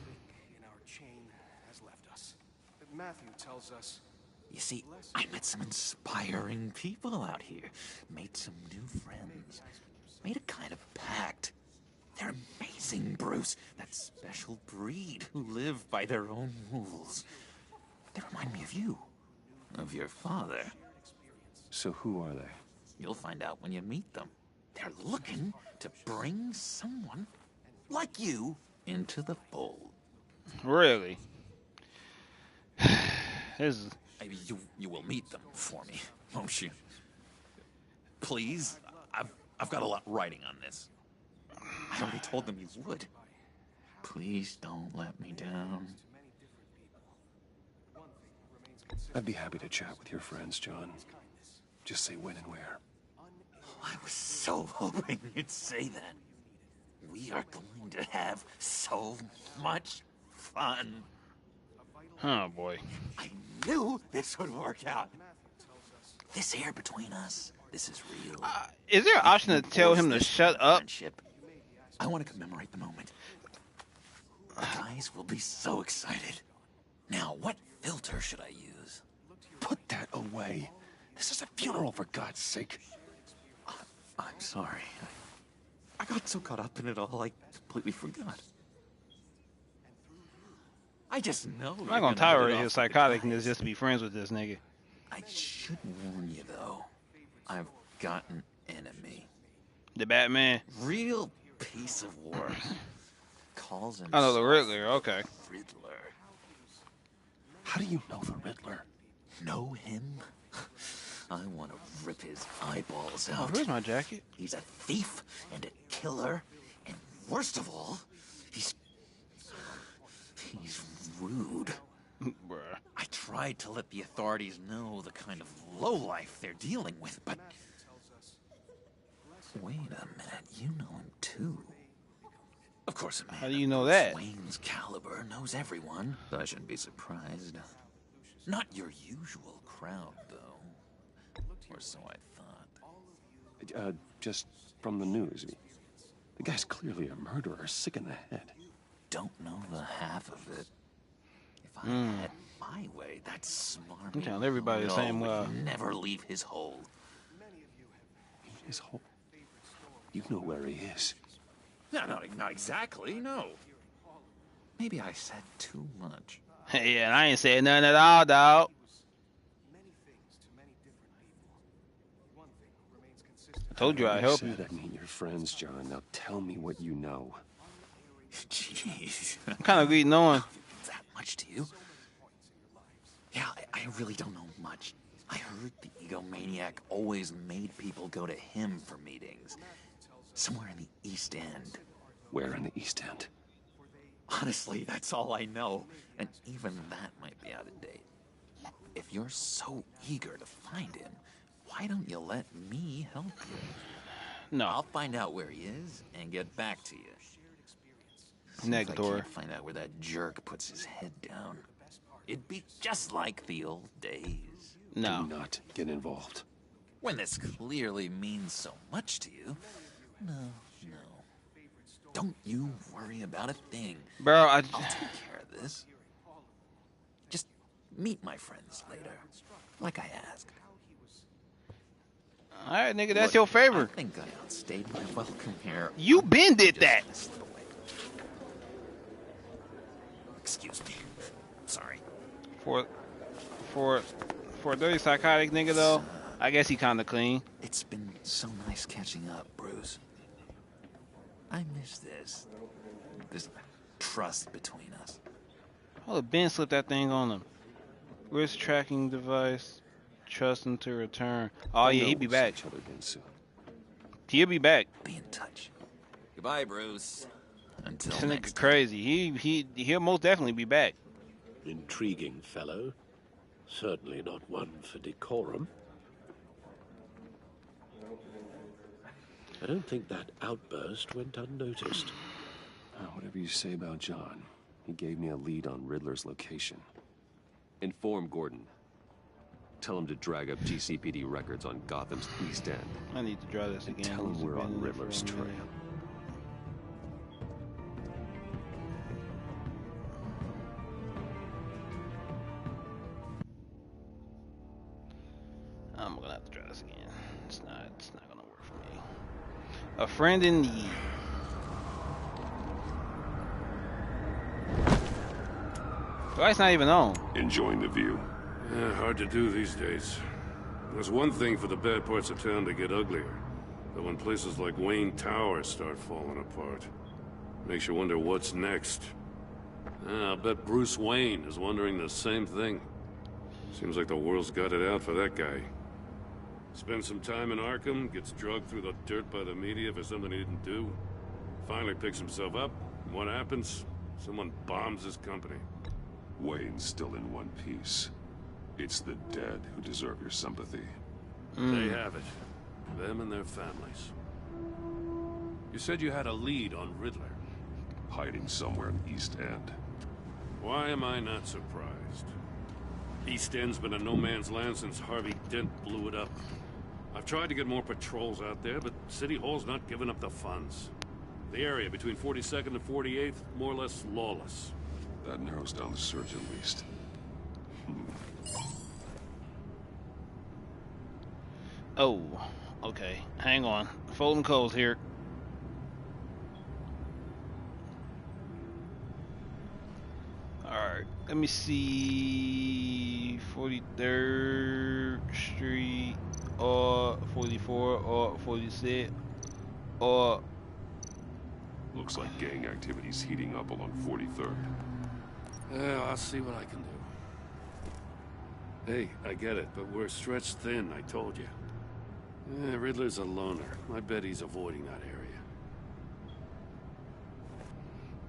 link in our chain has left us. Matthew tells us.
You see, I met some inspiring people out here. Made some new friends. Made a kind of pact. They're amazing, Bruce. That special breed who live by their own rules. They remind me of you. Of your father.
So who are they?
You'll find out when you meet them. They're looking to bring someone like you into the fold.
Really? This is...
Maybe you will meet them for me, won't you? Please? I've got a lot writing on this. I already told them you would. Please don't let me down.
I'd be happy to chat with your friends, John. Just say when and where.
I was so hoping you'd say that. We are going to have so much fun.
Oh boy.
I knew this would work out. This air between us, this is real.
Is there an option to tell him to shut up?
I want to commemorate the moment. The guys will be so excited. Now, what filter should I use?
Put that away. This is a funeral, for God's sake.
I'm sorry. I got so caught up in it all, I completely forgot. I just know.
I'm not gonna tolerate his psychoticness just to be friends with this nigga.
I should warn you, though. I've got an enemy.
The Batman?
Real piece of work. Calls himself
I know the Riddler, okay.
Riddler.
How do you know the Riddler?
Know him? I want to rip his eyeballs out.
Oh, where's my jacket?
He's a thief and a killer, and worst of all, he's rude.
Bruh.
I tried to let the authorities know the kind of lowlife they're dealing with, but... Wait a minute, you know him too. Of course, a man
How do you know that?
Wayne's caliber knows everyone. I shouldn't be surprised. Not your usual crowd, though. Or so I thought.
Just from the news. The guy's clearly a murderer, sick in the head.
Don't know the half of it. If I had my way, that smart.
I'm telling everybody the same way.
Never leave his hole.
His hole? You know where he is.
No, not exactly, no. Maybe I said too much.
Hey, yeah, I ain't saying nothing at all, dog. I told you I'd help you.
I mean, you're friends, John. Now tell me what you know.
Jeez.
I'm kind of greedy knowing.
That much to you? Yeah, I really don't know much. I heard the egomaniac always made people go to him for meetings. Somewhere in the East End.
Where in the East End?
Honestly, that's all I know. And even that might be out of date. If you're so eager to find him, why don't you let me help you?
No.
I'll find out where he is and get back to you.
Next door.
I can't find out where that jerk puts his head down. It'd be just like the old days.
No.
Do not get involved.
When this clearly means so much to you. No. Don't you worry about a thing.
Bro,
I'll take care of this. Just meet my friends later. Like I asked.
Alright, nigga, that's your favor.
I think I outstayed my welcome here.
You been did that.
Excuse me. Sorry.
For a dirty psychotic nigga though, I guess he kinda clean.
It's been so nice catching up, Bruce. I miss this trust between us.
Oh, Ben slipped that thing on him. Wrist tracking device. Trust him to return. Oh yeah, he'll be back. He'll be back.
Be in touch. Goodbye, Bruce. Until
This
next
nigga crazy. He'll most definitely be back.
Intriguing fellow. Certainly not one for decorum. I don't think that outburst went unnoticed.
Whatever you say about John, he gave me a lead on Riddler's location.
Inform Gordon. Tell him to drag up GCPD records on Gotham's East End.
I need to draw this again.
Tell him we're on Riddler's trail.
I'm gonna have to try this again. It's not gonna work for me. A friend in need. The light's not even on.
Enjoying the view.
Yeah, hard to do these days. There's one thing for the bad parts of town to get uglier. But when places like Wayne Tower start falling apart, makes you wonder what's next. I'll bet Bruce Wayne is wondering the same thing. Seems like the world's got it out for that guy. Spends some time in Arkham, gets drugged through the dirt by the media for something he didn't do. Finally picks himself up, and what happens? Someone bombs his company.
Wayne's still in one piece. It's the dead who deserve your sympathy.
They have it. Them and their families. You said you had a lead on Riddler.
Hiding somewhere in East End.
Why am I not surprised? East End's been a no-man's land since Harvey Dent blew it up. I've tried to get more patrols out there, but City Hall's not giving up the funds. The area between 42nd and 48th, more or less lawless.
That narrows down the search at least.
Oh, okay. Hang on. Folding coals here. Alright, let me see. 43rd Street, or 44, or 46, or...
Looks like gang activity's heating up along 43rd.
Yeah, I'll see what I can do. Hey, I get it, but we're stretched thin, I told you. Riddler's a loner. I bet he's avoiding that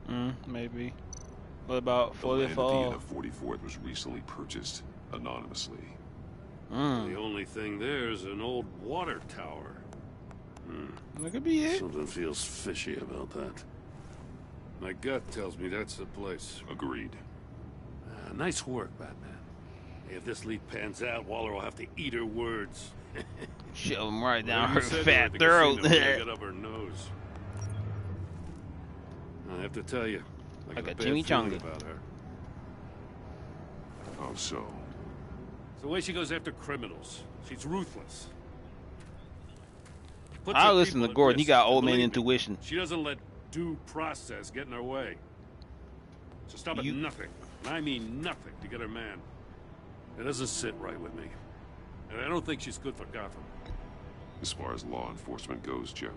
area.
Maybe. What about
The land at the
44?
end of 44th was recently purchased anonymously.
The only thing there is an old water tower.
That could be it.
Something feels fishy about that. My gut tells me that's the place.
Agreed.
Nice work, Batman. If this lead pans out, Waller will have to eat her words.
Shove him right down
Whatever
her
you said to her
fat
at the
throat.
casino, can't get up her nose. I have to tell you, I got a bad
Jimmy
feeling
Chunga.
about her.
How so?
It's the way she goes after criminals. She's ruthless. Puts
I'll
her
listen to
people at
Gordon. He
risk,
got
and
old man
believe me,
intuition.
She doesn't let due process get in her way. So stop at nothing, and I mean nothing, to get her man. It doesn't sit right with me. And I don't think she's good for Gotham.
As far as law enforcement goes, Jim,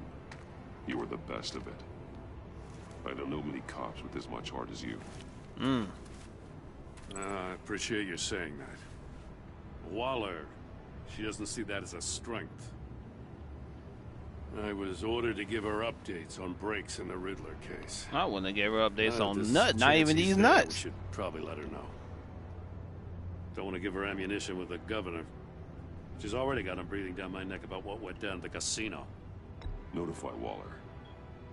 you are the best of it. I don't know many cops with as much heart as you.
I appreciate you saying that. Waller, she doesn't see that as a strength. I was ordered to give her updates on breaks in the Riddler case.
I wouldn't have gave her updates on
This
nuts, not even
chance he's
these
there,
nuts.
We should probably let her know. Don't want to give her ammunition with the governor. She's already got him breathing down my neck about what went down at the casino.
Notify Waller.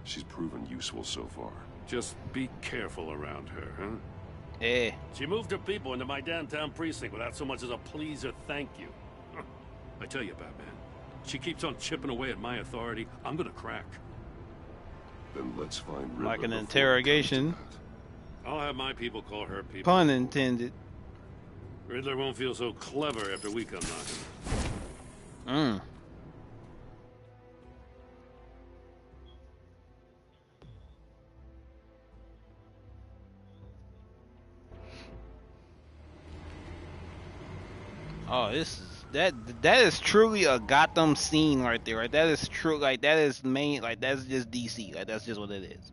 She's proven useful so far.
Just be careful around her, huh?
Yeah.
She moved her people into my downtown precinct without so much as a please or thank you. I tell you, Batman, she keeps on chipping away at my authority. I'm gonna crack.
Then let's find Riddler
Like an
before it
interrogation.
comes to that.
I'll have my people call her people.
Pun intended.
Riddler won't feel so clever after we come knocking.
Oh, this is that is truly a Gotham scene right there, right? That is true, like that is main, like that's just DC, like that's just what it is.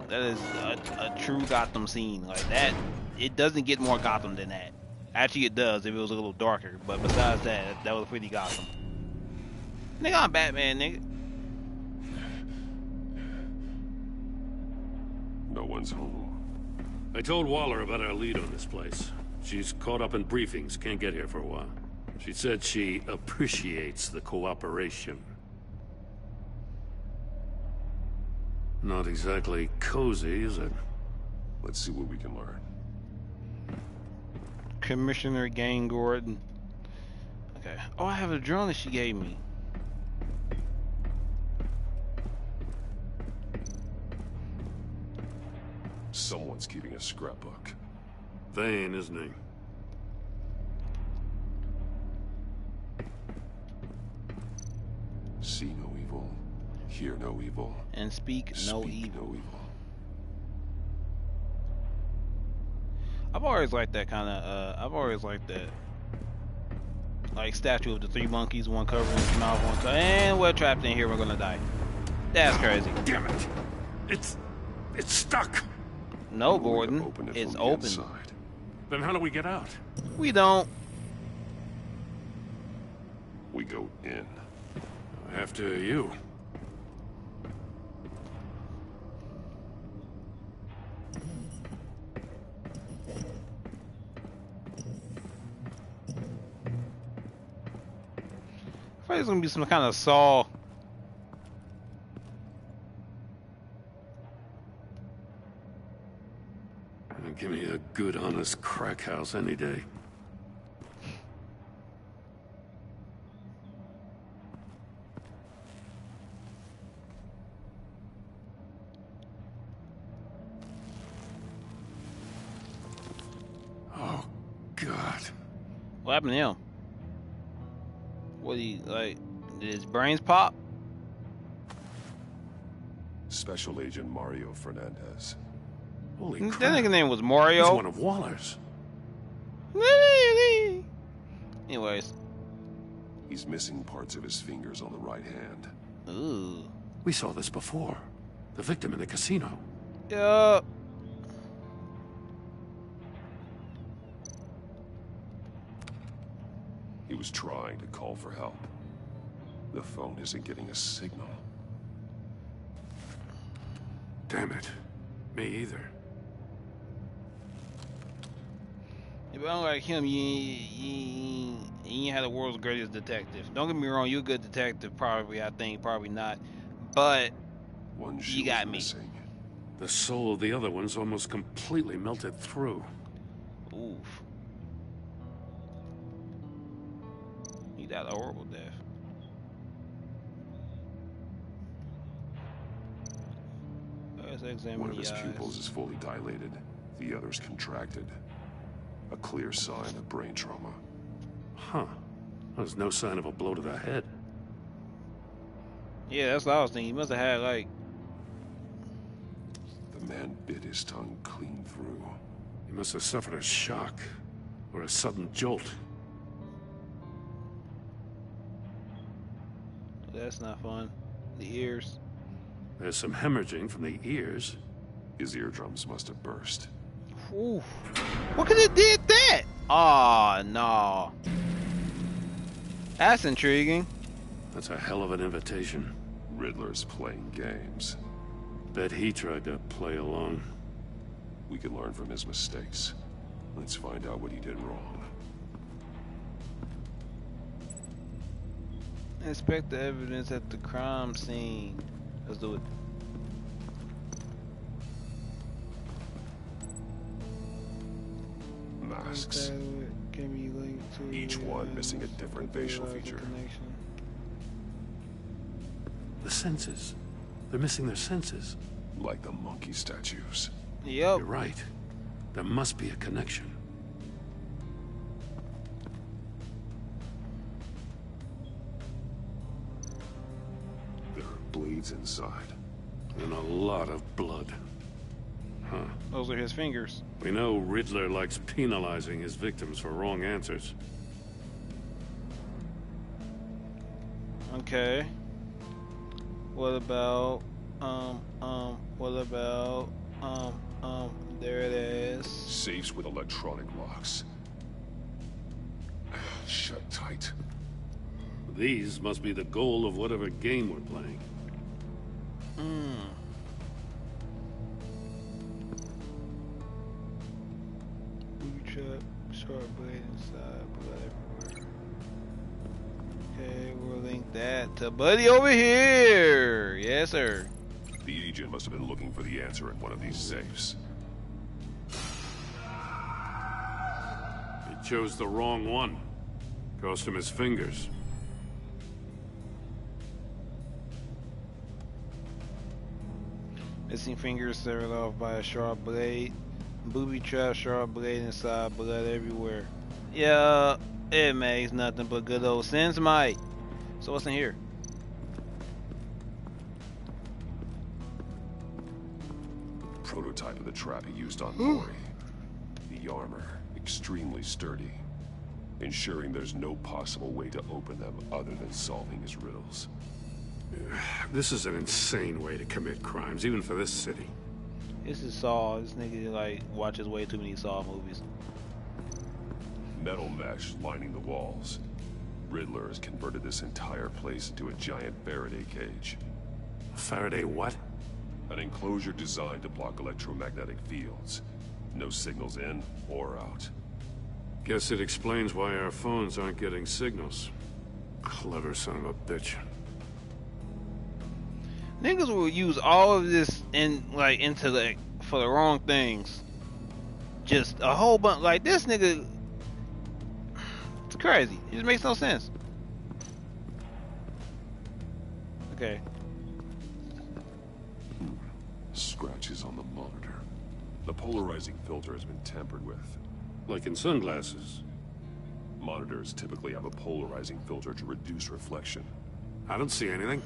That is a true Gotham scene, like that. It doesn't get more Gotham than that. Actually, it does if it was a little darker, but besides that, that was pretty Gotham. Nigga, I'm Batman, nigga.
No one's home.
I told Waller about our lead on this place. She's caught up in briefings, can't get here for a while. She said she appreciates the cooperation. Not exactly cozy, is it?
Let's see what we can learn.
Commissioner Gang Gordon. Okay. Oh, I have a drone that she gave me.
Someone's keeping a scrapbook.
Vain, isn't he?
See no evil, hear no evil,
and speak no evil.
No evil.
I've always liked that kind of. I've always liked that, like statue of the three monkeys, one covering his mouth, one cover, and we're trapped in here. We're gonna die. That's crazy.
Damn it! It's stuck.
No, Gordon, it's open.
Inside.
Then how do we get out?
We don't.
We go in.
After you.
I thought it's gonna be some kind of saw.
Give me a good, honest crack house any day. Oh, God.
What happened to him? What like? Did his brains pop?
Special Agent Mario Fernandez.
Holy
That
crap.
nigga name was Mario.
He's one of Waller's.
Anyways.
He's missing parts of his fingers on the right hand.
Ooh.
We saw this before. The victim in the casino.
Yup.
He was trying to call for help. The phone isn't getting a signal.
Damn it. Me either.
If I don't like him, you ain't had the world's greatest detective. Don't get me wrong, you're a good detective, probably, I think, probably not. But you got me.
Missing.
The soul of the other one's almost completely melted through.
Oof. died a horrible death. Let's examine
One of
the
his
eyes.
pupils is fully dilated. The other's contracted. A clear sign of brain trauma.
Huh. There's no sign of a blow to the head.
Yeah, that's what I was thinking. He must have had like.
The man bit his tongue clean through.
He must have suffered a shock or a sudden jolt.
That's not fun. The ears.
There's some hemorrhaging from the ears.
His eardrums must have burst.
Oof. What could have did that? Oh, no. That's intriguing.
That's a hell of an invitation.
Riddler's playing games.
Bet he tried to play along.
We can learn from his mistakes. Let's find out what he did wrong.
Inspect the evidence at the crime scene. Let's do it.
Masks.
Can be linked to
Each one missing a different facial feature.
The senses. They're missing their senses.
Like the monkey statues.
Yep.
You're right. There must be a connection.
There are bleeds inside.
And a lot of blood. Huh.
Those are his fingers.
We know Riddler likes penalizing his victims for wrong answers.
Okay. What about, what about, there it is.
Safes with electronic locks. Shut tight.
These must be the goal of whatever game we're playing.
Booby trap, short blade inside, blood everywhere. Okay, we'll link that to Buddy over here. Yes, sir.
The agent must have been looking for the answer in one of these safes.
He chose the wrong one. Cost him his fingers.
Missing fingers severed off by a sharp blade. Booby trap, sharp blade inside, blood everywhere. Yeah, it makes nothing but good old sense, Mike. So what's in here?
Prototype of the trap he used on Mori. The armor, extremely sturdy, ensuring there's no possible way to open them other than solving his riddles.
This is an insane way to commit crimes, even for this city.
This is Saw. This nigga like watches way too many Saw movies.
Metal mesh lining the walls. Riddler has converted this entire place into a giant Faraday cage.
Faraday what?
An enclosure designed to block electromagnetic fields. No signals in or out.
Guess it explains why our phones aren't getting signals. Clever son of a bitch.
Niggas will use all of this in like intellect for the wrong things. Just a whole bunch like this nigga. It's crazy. It just makes no sense. Okay.
Scratches on the monitor. The polarizing filter has been tampered with.
Like in sunglasses.
Monitors typically have a polarizing filter to reduce reflection.
I don't see anything.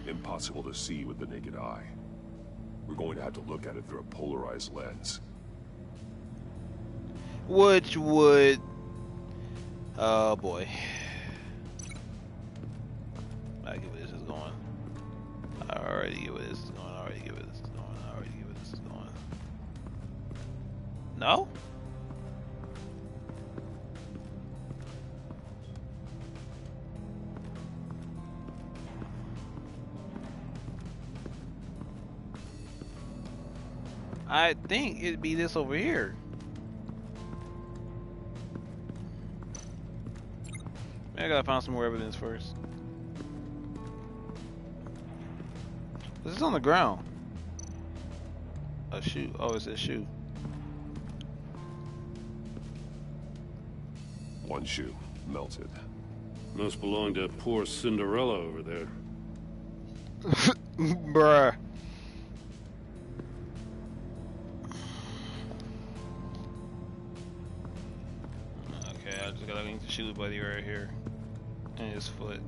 Impossible to see with the naked eye. We're going to have to look at it through a polarized lens.
Which would... Oh boy. I get where this is going. I already get where this is going. I already get where this is going. I already get where this is going. No? I think it'd be this over here. I gotta find some more evidence first. This is on the ground. A shoe. Oh, it's a shoe.
One shoe, melted.
Must belong to poor Cinderella over there.
Bruh. Okay, I just gotta link the shoe buddy right here. And his foot.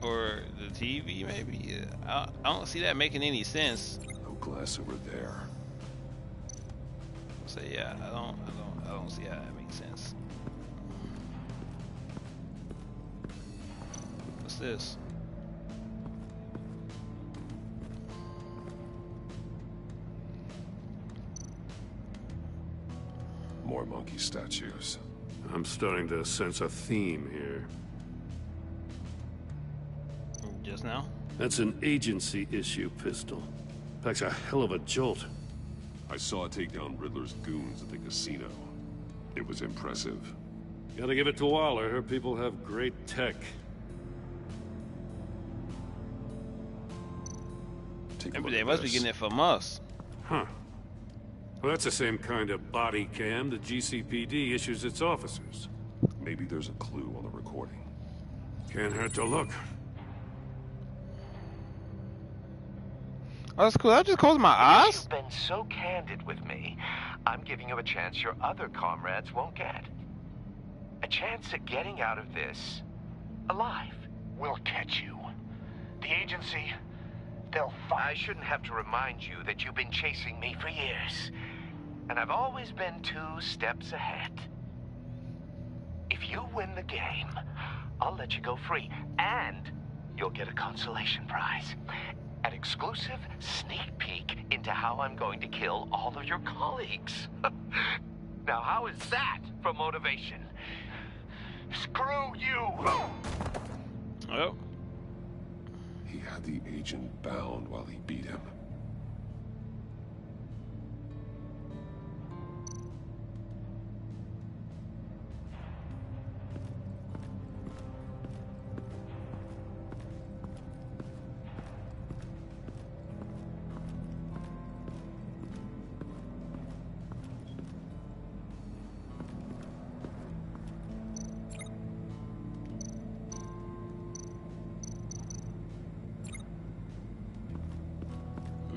Or the TV, maybe? Yeah. I don't see that making any sense.
No glass over there.
So yeah, I don't see how that makes sense. What's this?
More monkey statues.
I'm starting to sense a theme here.
Just now?
That's an agency issue pistol. Packs a hell of a jolt.
I saw it take down Riddler's goons at the casino. It was impressive.
Gotta give it to Waller. Her people have great tech.
Maybe they must be getting it from us.
Huh. Well, that's the same kind of body cam the GCPD issues its officers.
Maybe there's a clue on the recording.
Can't hurt to look.
Oh, that's cool. I just closed my eyes.
You've been so candid with me, I'm giving you a chance your other comrades won't get. A chance at getting out of this alive.
We'll catch you. The agency, they'll find...
I shouldn't have to remind you that you've been chasing me for years. And I've always been 2 steps ahead. If you win the game, I'll let you go free. And you'll get a consolation prize. An exclusive sneak peek into how I'm going to kill all of your colleagues. Now, how is that for motivation?
Screw you!
Oh.
He had the agent bound while he beat him.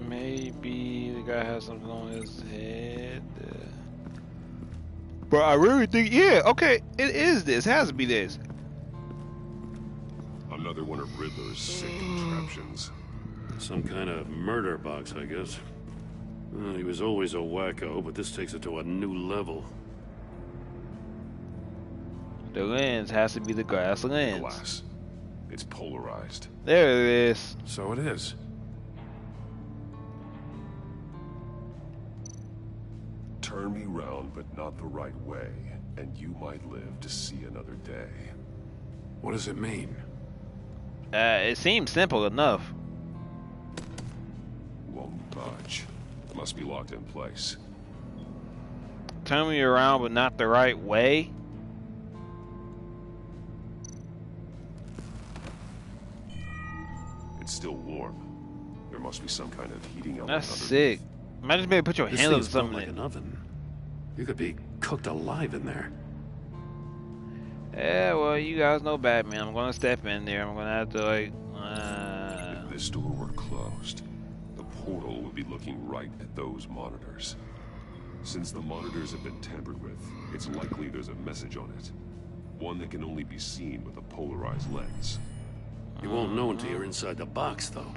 Maybe the guy has something on his head. But I really think, yeah, okay, it is this. It has to be this.
Another one of Riddler's sick contraptions.
Some kind of murder box, I guess. Well, he was always a wacko, but this takes it to a new level.
The lens has to be the glass lens.
Glass. It's polarized.
There it is.
So it is.
Turn me round, but not the right way, and you might live to see another day.
What does it mean?
It seems simple enough.
Won't budge. Must be locked in place.
Turn me around, but not the right way.
It's still warm. There must be some kind of heating element.
That's sick. Might just maybe put your hand on something.
Like an oven. You could be cooked alive in there.
Yeah, well, you guys know Batman. I'm gonna step in there. I'm gonna have to like.
If this door were closed, the portal would be looking right at those monitors. Since the monitors have been tampered with, it's likely there's a message on it. One that can only be seen with a polarized lens.
You won't know until you're inside the box, though.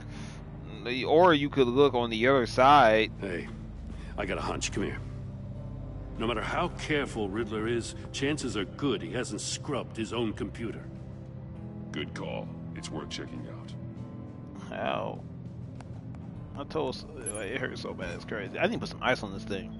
Or you could look on the other side.
Hey, I got a hunch. Come here. No matter how careful Riddler is, chances are good he hasn't scrubbed his own computer.
Good call. It's worth checking out.
How? I told it hurts so bad. It's crazy. I need to put some ice on this thing.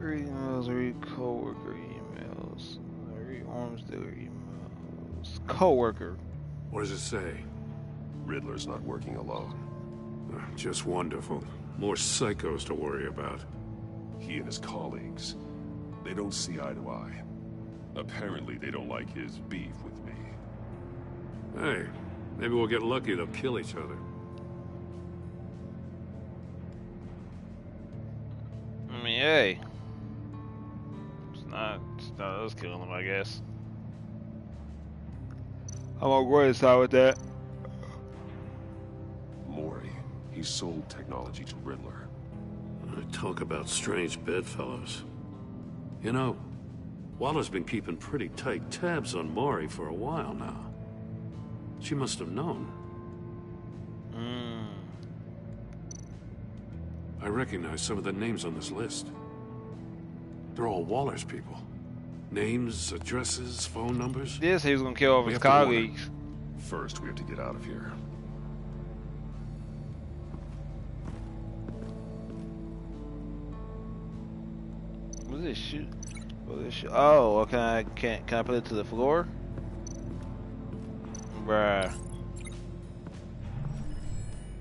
Read emails, read co-worker emails, read arms dealer emails. Co-worker.
What does it say?
Riddler's not working alone.
Just wonderful. More psychos to worry about.
He and his colleagues, they don't see eye to eye. Apparently, they don't like his beef with me.
Hey, maybe we'll get lucky they'll kill each other.
hey. It's not us killing him, I guess. I'm on Gordon's side with that.
Mori, he sold technology to Riddler.
Talk about strange bedfellows. You know, Waller's been keeping pretty tight tabs on Mori for a while now. She must have known. I recognize some of the names on this list. They're all Waller's people. Names, addresses, phone numbers.
Yes, he was gonna kill all of his colleagues.
First, we have to get out of here.
What's this shoot? Oh, okay. Can I put it to the floor? Bruh.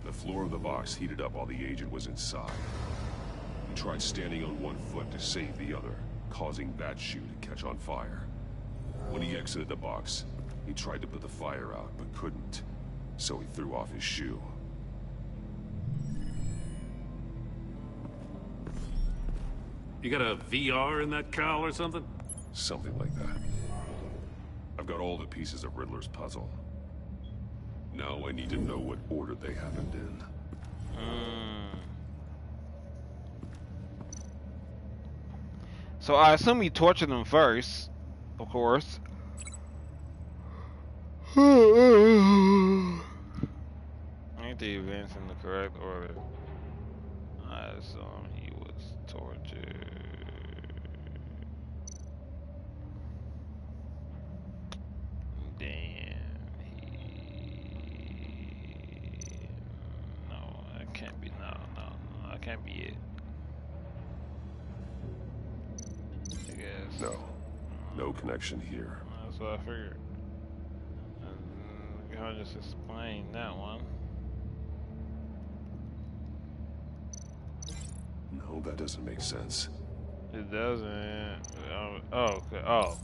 The floor of the box heated up while the agent was inside. He tried standing on one foot to save the other, causing that shoe to catch on fire. When he exited the box, he tried to put the fire out, but couldn't, so he threw off his shoe.
You got a VR in that cowl or something?
Something like that. I've got all the pieces of Riddler's puzzle. Now I need to know what order they happened in.
So I assume he tortured them first, of course. Ain't the events in the correct order? I assume he was tortured. No, that can't be. No, that can't be it. I guess.
No connection here.
That's what I figured. I'll just explain that one.
No, that doesn't make sense.
It doesn't. Oh, okay. Oh.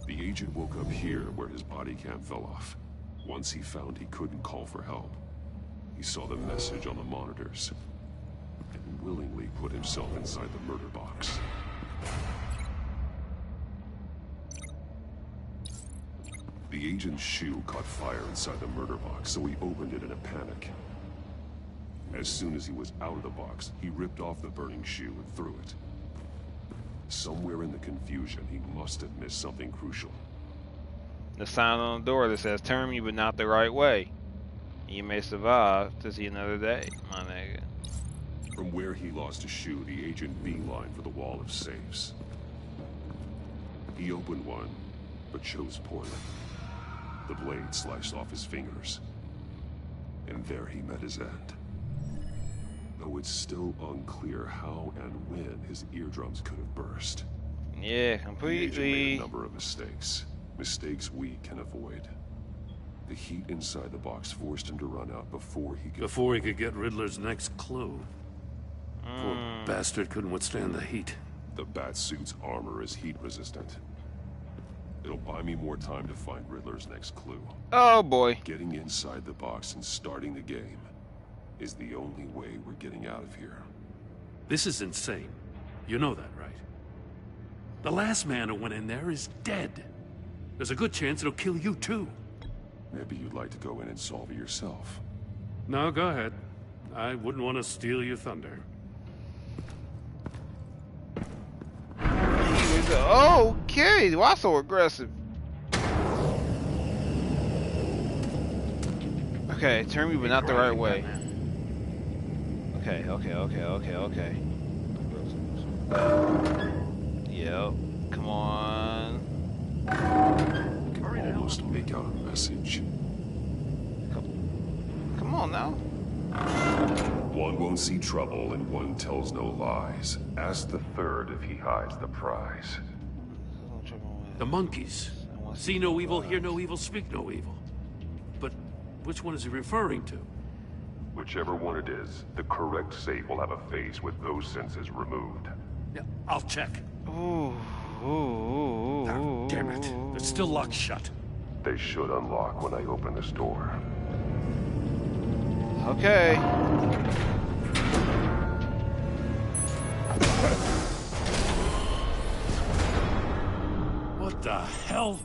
The agent woke up here where his body cam fell off. Once he found he couldn't call for help, he saw the message on the monitors and willingly put himself inside the murder box. The agent's shoe caught fire inside the murder box, so he opened it in a panic. As soon as he was out of the box, he ripped off the burning shoe and threw it. Somewhere in the confusion, he must have missed something crucial.
The sign on the door that says, "Turn me, but not the right way. You may survive to see another day, my nigga."
From where he lost his shoe, the agent beelined for the wall of safes. He opened one, but chose poorly. The blade sliced off his fingers. And there he met his end. Though it's still unclear how and when his eardrums could have burst.
Yeah,
The
completely.
agent made a number of mistakes. Mistakes we can avoid. The heat inside the box forced him to run out before he could
get Riddler's next clue. Poor bastard couldn't withstand the heat.
The Batsuit's armor is heat resistant. It'll buy me more time to find Riddler's next clue.
Oh boy.
Getting inside the box and starting the game is the only way we're getting out of here.
This is insane. You know that, right? The last man who went in there is dead. There's a good chance it'll kill you too.
Maybe you'd like to go in and solve it yourself.
No, go ahead. I wouldn't want to steal your thunder.
Okay, why so aggressive? Okay, turn me, but not the right way. Okay. Yep, come on.
I can almost make out a message.
Come on now.
One won't see trouble and one tells no lies. Ask the third if he hides the prize.
The monkeys. See no evil, hear no evil, speak no evil. But which one is he referring to?
Whichever one it is, the correct safe will have a face with those senses removed.
Yeah, I'll check.
Ooh.
Oh, damn it. They're still locked shut.
They should unlock when I open this door.
Okay.
What the hell?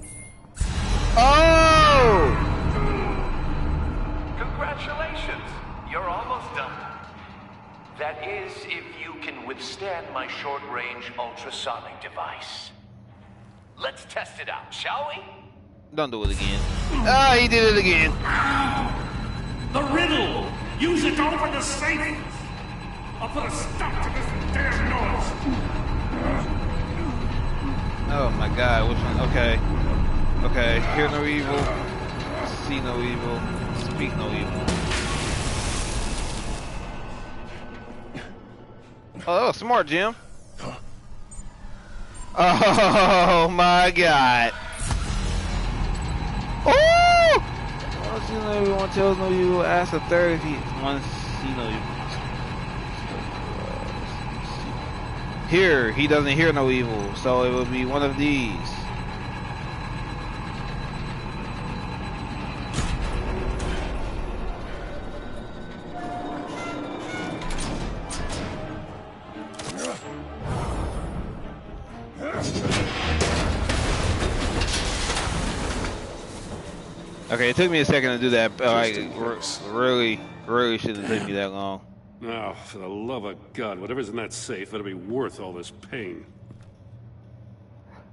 Oh!
Congratulations! You're almost done. That is, if you can withstand my short-range ultrasonic device. Let's test it out, shall we?
Don't do it again. Ah, he did it again.
The riddle! Use it to open the safe! I'll put a stop to this damn noise!
Oh my god, which one? Okay. Okay, hear no evil, see no evil, speak no evil. Oh, that was smart, Jim. Oh my god. Oh! One see no evil, one tells no evil, ask a third if he one see no evil. Here, he doesn't hear no evil, so it will be one of these. Okay, it took me a second to do that. Like, really shouldn't take me that long.
Now, for the love of God, whatever's in that safe better be worth all this pain.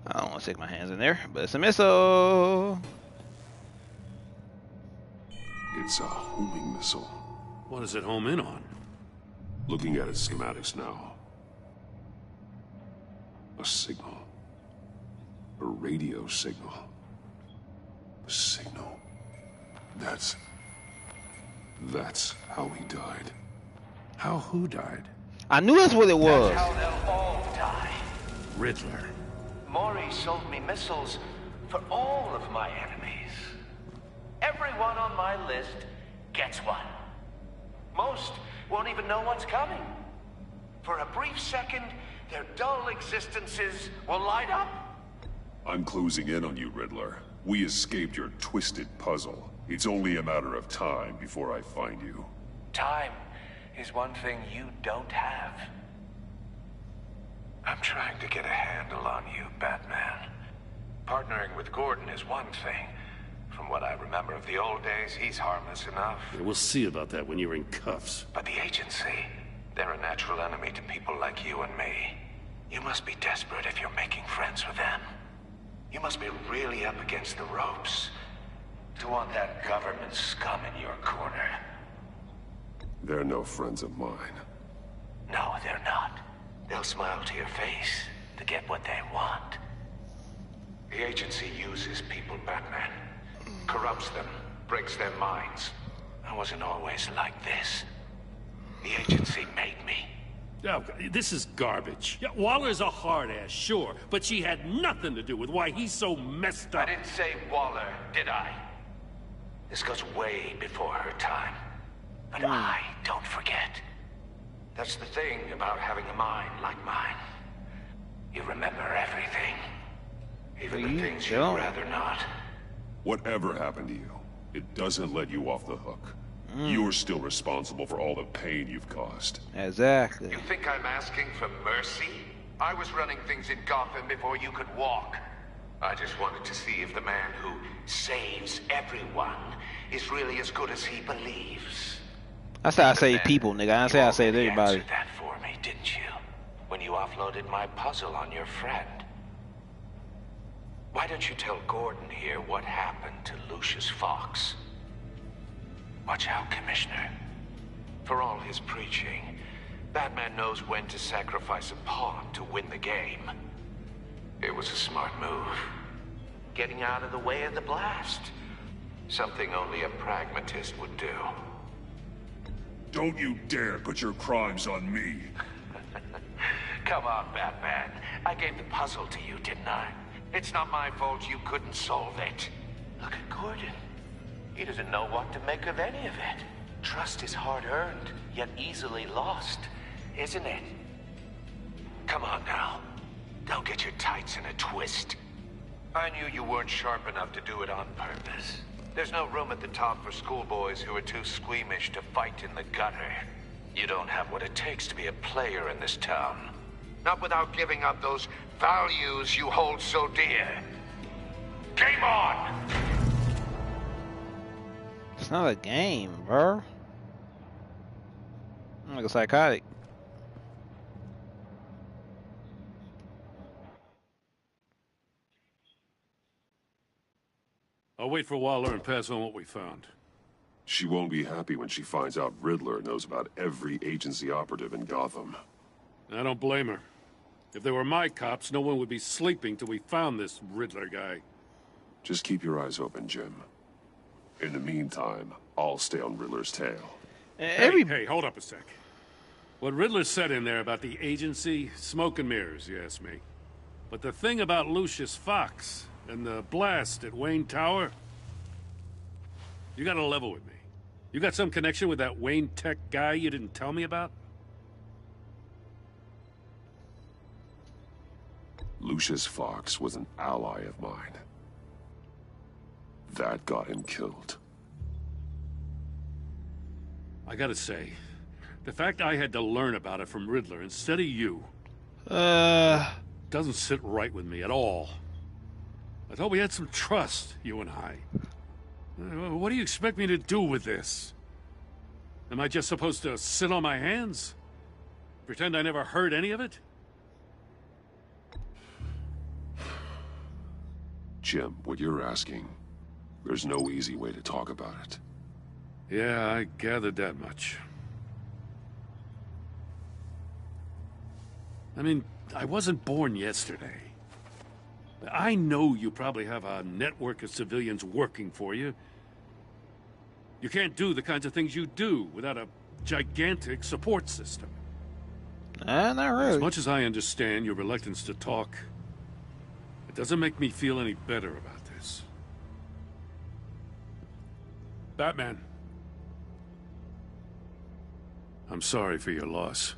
I don't want to stick my hands in there, but it's a missile.
It's a homing missile.
What does it home in on?
Looking at its schematics now. A signal. A radio signal. A signal. That's how he died.
How who died?
I knew that's what it was.
That's how they'll all die.
Riddler.
Maury sold me missiles for all of my enemies. Everyone on my list gets one. Most won't even know what's coming. For a brief second, their dull existences will light up.
I'm closing in on you, Riddler. We escaped your twisted puzzle. It's only a matter of time before I find you.
Time is one thing you don't have. I'm trying to get a handle on you, Batman. Partnering with Gordon is one thing. From what I remember of the old days, he's harmless enough.
Yeah, we'll see about that when you're in cuffs.
But the agency, they're a natural enemy to people like you and me. You must be desperate if you're making friends with them. You must be really up against the ropes to want that government scum in your corner.
They're no friends of mine.
No, they're not. They'll smile to your face to get what they want. The agency uses people, Batman. Corrupts them, breaks their minds. I wasn't always like this. The agency made me.
Oh, this is garbage. Yeah, Waller's a hard ass, sure, but she had nothing to do with why he's so messed up.
I didn't say Waller, did I? This goes way before her time. But I don't forget. That's the thing about having a mind like mine. You remember everything. Even the things you'd rather not.
Whatever happened to you, it doesn't let you off the hook. You're still responsible for all the pain you've caused.
Exactly.
You think I'm asking for mercy? I was running things in Gotham before you could walk. I just wanted to see if the man who saves everyone is really as good as he believes.
I said I save people, nigga. I say I save everybody.
You answered that for me, didn't you? When you offloaded my puzzle on your friend. Why don't you tell Gordon here what happened to Lucius Fox? Watch out, Commissioner. For all his preaching, Batman knows when to sacrifice a pawn to win the game. It was a smart move. Getting out of the way of the blast. Something only a pragmatist would do.
Don't you dare put your crimes on me.
Come on, Batman. I gave the puzzle to you, didn't I? It's not my fault you couldn't solve it. Look at Gordon. He doesn't know what to make of any of it. Trust is hard-earned, yet easily lost, isn't it? Come on now. Don't get your tights in a twist. I knew you weren't sharp enough to do it on purpose. There's no room at the top for schoolboys who are too squeamish to fight in the gutter. You don't have what it takes to be a player in this town. Not without giving up those values you hold so dear. Game on!
It's not a game, bro. I'm like a psychotic.
I'll wait for Waller and pass on what we found.
She won't be happy when she finds out Riddler knows about every agency operative in Gotham.
I don't blame her. If they were my cops, no one would be sleeping till we found this Riddler guy.
Just keep your eyes open, Jim. In the meantime, I'll stay on Riddler's tail.
Hey, hold up a sec. What Riddler said in there about the agency, smoke and mirrors, you ask me. But the thing about Lucius Fox and the blast at Wayne Tower, you gotta level with me. You got some connection with that Wayne Tech guy you didn't tell me about?
Lucius Fox was an ally of mine. That got him killed.
I gotta say, the fact I had to learn about it from Riddler instead of you, doesn't sit right with me at all. I thought we had some trust, you and I. What do you expect me to do with this? Am I just supposed to sit on my hands? Pretend I never heard any of it?
Jim, what you're asking, there's no easy way to talk about it.
Yeah, I gathered that much. I mean, I wasn't born yesterday. I know you probably have a network of civilians working for you. You can't do the kinds of things you do without a gigantic support system.
Not really.
As much as I understand your reluctance to talk, it doesn't make me feel any better about this. Batman. I'm sorry for your loss.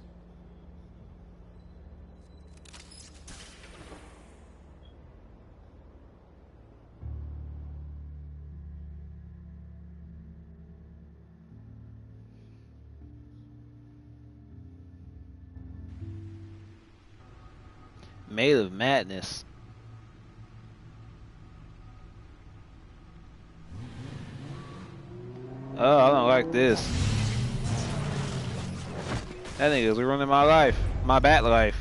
Made of madness. Oh, I don't like this. That nigga's ruining my life. My bat life.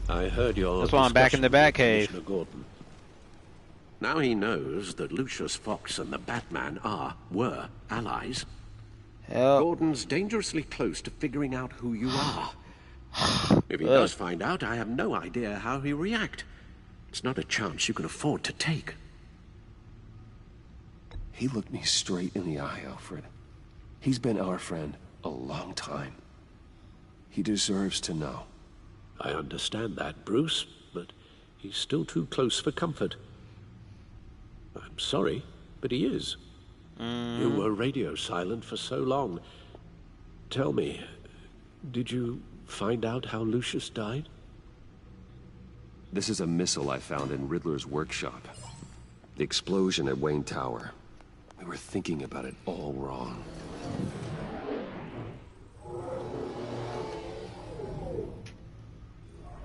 I heard your
That's why I'm back in the Batcave.
Commissioner Gordon. Now he knows that Lucius Fox and the Batman were allies.
Help.
Gordon's dangerously close to figuring out who you are. If he does find out, I have no idea how he'll react. It's not a chance you can afford to take.
He looked me straight in the eye, Alfred. He's been our friend a long time. He deserves to know.
I understand that, Bruce, but he's still too close for comfort. I'm sorry, but he is. You were radio silent for so long. Tell me, did you find out how Lucius died?
This is a missile I found in Riddler's workshop. The explosion at Wayne Tower. We were thinking about it all wrong.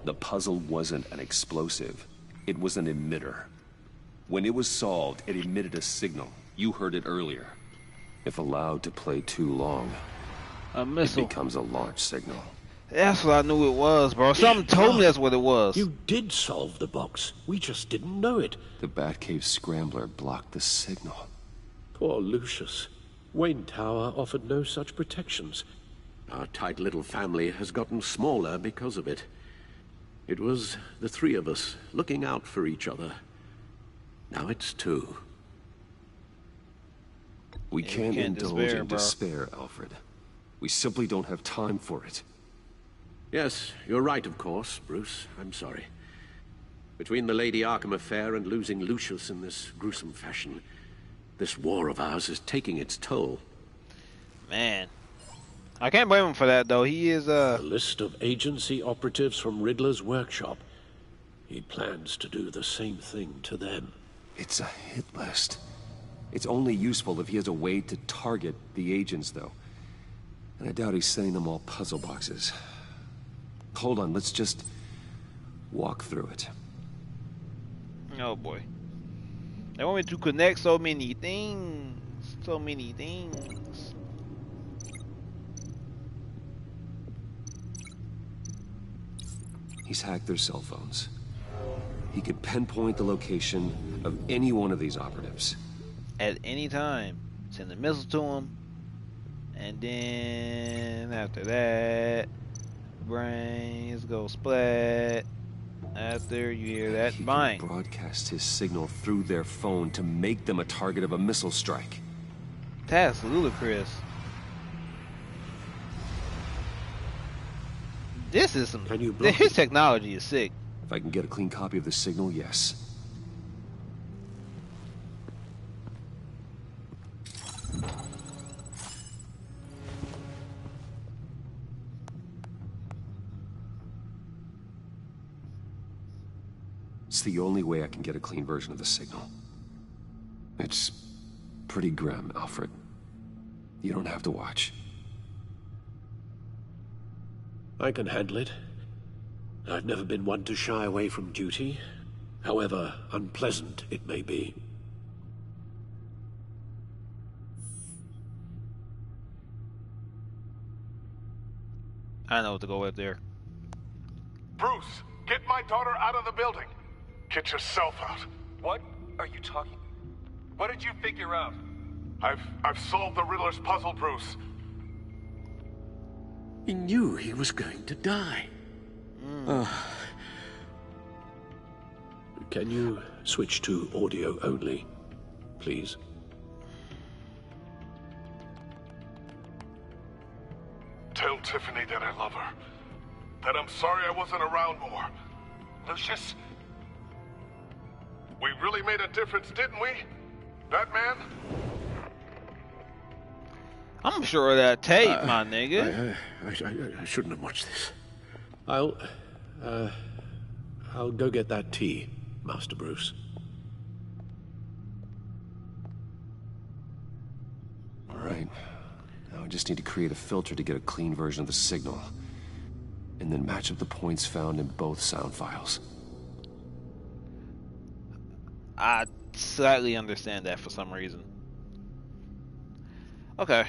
The puzzle wasn't an explosive. It was an emitter. When it was solved, it emitted a signal. You heard it earlier. If allowed to play too long,
a missile.
It becomes a launch signal.
That's what I knew it was, bro. Something told me that's what it was.
You did solve the box. We just didn't know it.
The Batcave scrambler blocked the signal.
Poor Lucius. Wayne Tower offered no such protections. Our tight little family has gotten smaller because of it. It was the three of us looking out for each other. Now it's two.
We can't indulge in despair, Alfred. We simply don't have time for it.
Yes, you're right, of course, Bruce. I'm sorry. Between the Lady Arkham affair and losing Lucius in this gruesome fashion, this war of ours is taking its toll.
Man. I can't blame him for that, though. He is,
A list of agency operatives from Riddler's workshop. He plans to do the same thing to them.
It's a hit list. It's only useful if he has a way to target the agents, though. And I doubt he's sending them all puzzle boxes. Hold on, let's just walk through it.
Oh boy. They want me to connect so many things. So many things.
He's hacked their cell phones. He could pinpoint the location of any one of these operatives.
At any time. Send a missile to him. And then after that, brains go splat. After you hear that bang.
He can broadcast his signal through their phone to make them a target of a missile strike.
That's ludicrous. This is some. His technology is sick.
If I can get a clean copy of the signal, yes. It's the only way I can get a clean version of the signal. It's pretty grim, Alfred. You don't have to watch.
I can handle it. I've never been one to shy away from duty, however unpleasant it may be.
I know what to go with there.
Bruce, get my daughter out of the building. Get yourself out.
What are you talking? What did you figure out?
I've solved the Riddler's puzzle, Bruce.
He knew he was going to die. Can you switch to audio only, please?
Tell Tiffany that I love her. That I'm sorry I wasn't around more.
Lucius?
We really made a difference, didn't we? That man?
I'm sure of that tape, my nigga.
I shouldn't have watched this. I'll go get that tea, Master Bruce.
All right. Now I just need to create a filter to get a clean version of the signal. And then match up the points found in both sound files.
I slightly understand that for some reason. Okay.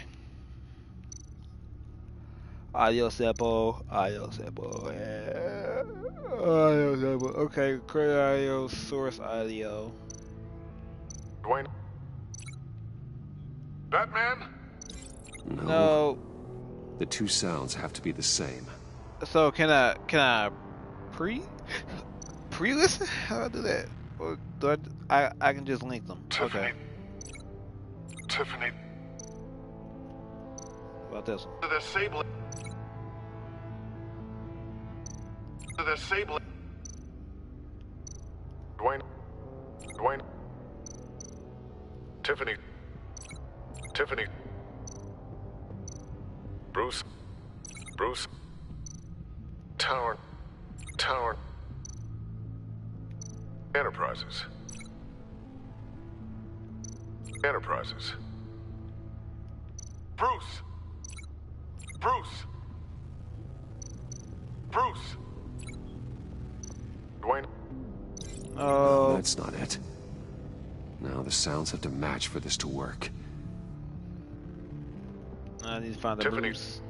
Audio sample. Audio sample. Audio sample. Okay, create audio, source audio.
Dwayne? That man?
No.
The two sounds have to be the same.
So can I pre-listen? How do I do that? Or do I can just link them?
Tiffany.
Okay.
Tiffany.
About this one.
The sable. The sable. Dwayne. Tiffany. Bruce. Tower. Enterprises. Bruce. Dwayne.
Oh.
That's not it. Now the sounds have to match for this to work.
I need to find the
Tiffany.
Bruce.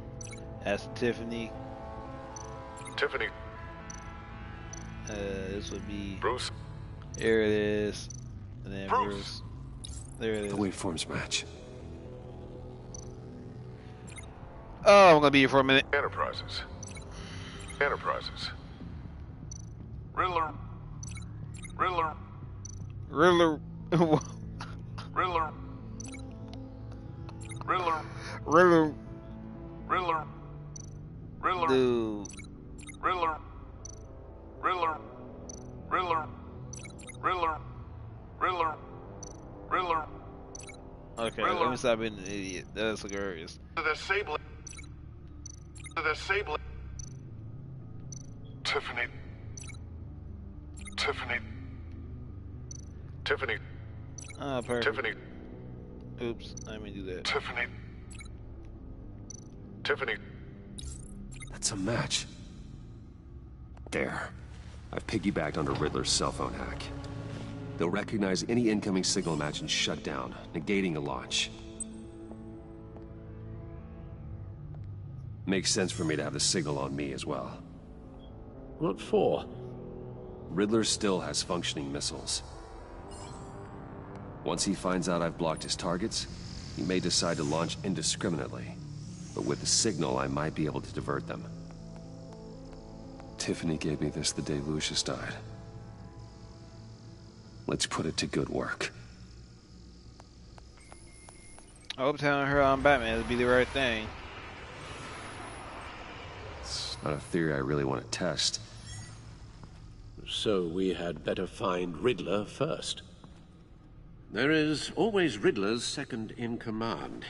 That's Tiffany. This would be
Bruce.
Here it is. And then Bruce. There it is.
The waveforms match.
Oh, I'm gonna be here for a minute.
Enterprises. Riddler.
Dude.
Riddler.
Okay, let me stop being an idiot. That's hilarious.
The sable. Tiffany.
Ah, perfect.
Tiffany.
Oops, I didn't mean to do that.
Tiffany.
That's a match. There. I've piggybacked onto Riddler's cell phone hack. They'll recognize any incoming signal match and shut down, negating a launch. Makes sense for me to have the signal on me as well.
What for?
Riddler still has functioning missiles. Once he finds out I've blocked his targets, he may decide to launch indiscriminately. But with the signal, I might be able to divert them. Tiffany gave me this the day Lucius died. Let's put it to good work.
I hope telling her I'm Batman would be the right thing.
It's not a theory I really want to test.
So we had better find Riddler first. There is always Riddler's second in command.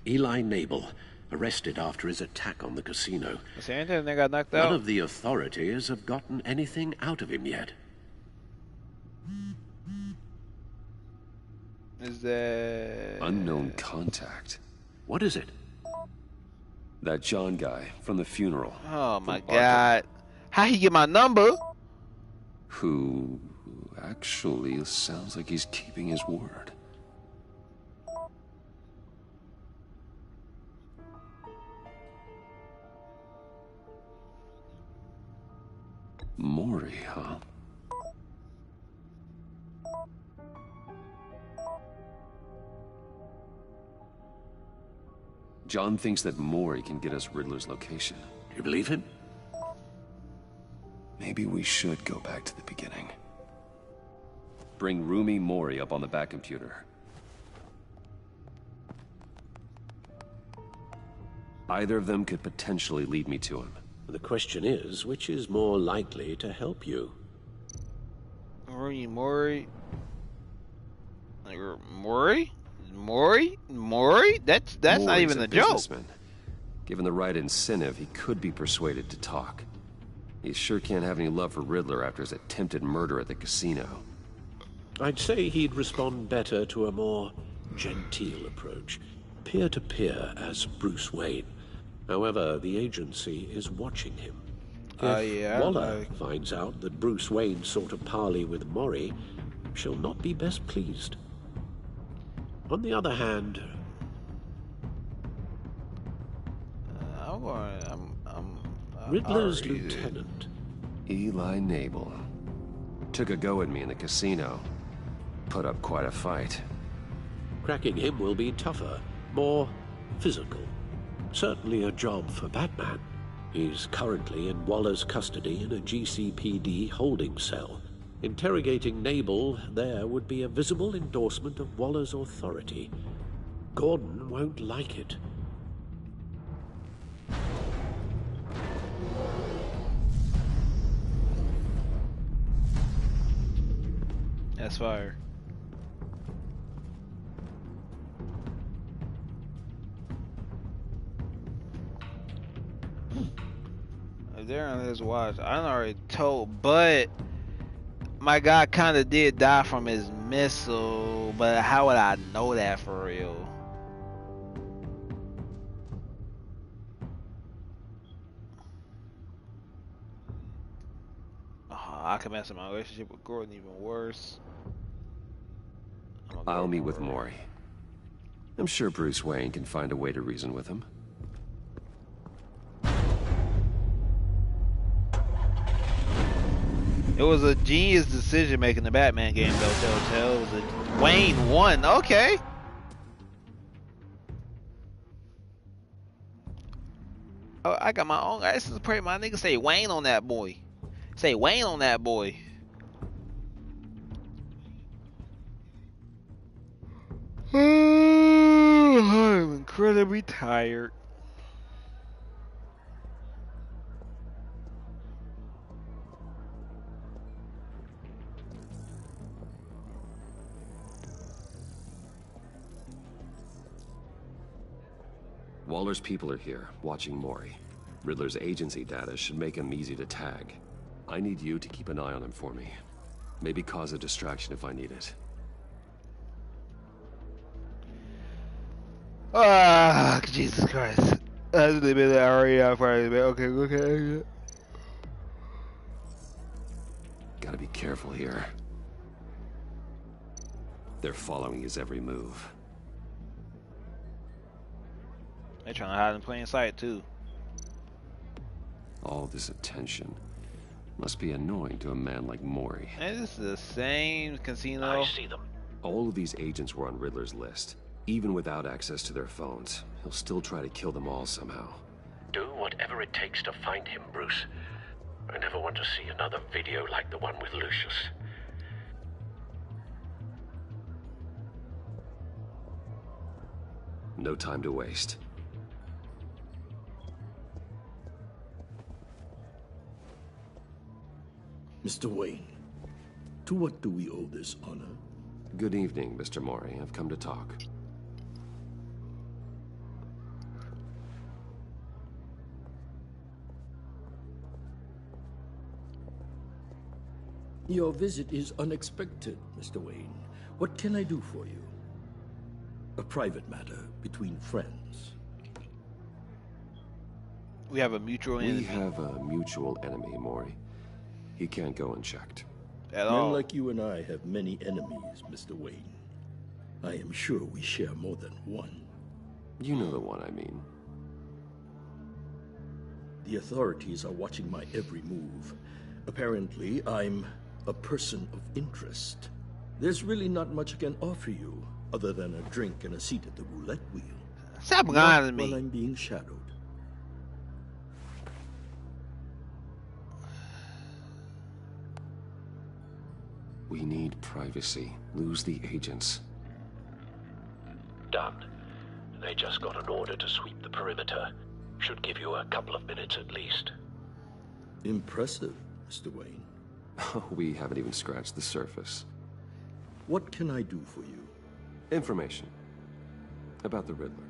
Eli Nabel, arrested after his attack on the casino.
They got knocked out.
None of the authorities have gotten anything out of him yet.
Is that...
Unknown contact.
What is it?
That John guy from the funeral.
Oh my God. How he get my number?
Who actually sounds like he's keeping his word. Maury, huh? John thinks that Maury can get us Riddler's location.
Do you believe him?
Maybe we should go back to the beginning. Bring Rumi Maury up on the back computer. Either of them could potentially lead me to him.
The question is, which is more likely to help you?
Rumi Maury? Maury? Maury? That's
Maury's
not even a joke.
Businessman. Given the right incentive, he could be persuaded to talk. He sure can't have any love for Riddler after his attempted murder at the casino.
I'd say he'd respond better to a more genteel approach. Peer-to-peer as Bruce Wayne. However, the agency is watching him. If Waller finds out that Bruce Wayne sought a parley with Maury, she'll not be best pleased. On the other hand... Riddler's lieutenant.
Eli Nabel. Took a go at me in the casino. Put up quite a fight.
Cracking him will be tougher, more physical. Certainly a job for Batman. He's currently in Waller's custody in a GCPD holding cell. Interrogating Nabel there would be a visible endorsement of Waller's authority. Gordon won't like it.
That's fire. If they're on his watch, I'm already told, but my guy kind of did die from his missile, but how would I know that for real? Oh, I can mess up my relationship with Gordon even worse.
I'll meet with Maury. I'm sure Bruce Wayne can find a way to reason with him.
It was a genius decision making the Batman game though, Telltale. It was a Wayne won. Okay. Oh, I got my own. This is pretty. My nigga say Wayne on that boy. Say Wayne on that boy. I'm incredibly tired.
Waller's people are here, watching Maury. Riddler's agency data should make him easy to tag. I need you to keep an eye on him for me. Maybe cause a distraction if I need it.
Ah, Jesus Christ. That's a bit already out Friday, man.
Gotta be careful here. They're following his every move.
They're trying to hide in plain sight, too.
All this attention must be annoying to a man like Mori.
And this is the same casino.
I see them.
All of these agents were on Riddler's list. Even without access to their phones, he'll still try to kill them all somehow.
Do whatever it takes to find him, Bruce. I never want to see another video like the one with Lucius.
No time to waste.
Mr. Wayne, to what do we owe this honor?
Good evening, Mr. Mori. I've come to talk.
Your visit is unexpected, Mr. Wayne. What can I do for you? A private matter between friends.
We have a mutual enemy.
We have a mutual enemy, Mori. He can't go unchecked.
Men like you and I have many enemies, Mr. Wayne. I am sure we share more than one.
You know the one I mean.
The authorities are watching my every move. Apparently, I'm a person of interest. There's really not much I can offer you, other than a drink and a seat at the roulette wheel.
Stop lying to me.
While I'm being shadowed.
We need privacy. Lose the agents.
Done. They just got an order to sweep the perimeter. Should give you a couple of minutes at least.
Impressive, Mr. Wayne.
We haven't even scratched the surface.
What can I do for you?
Information. About the Riddler.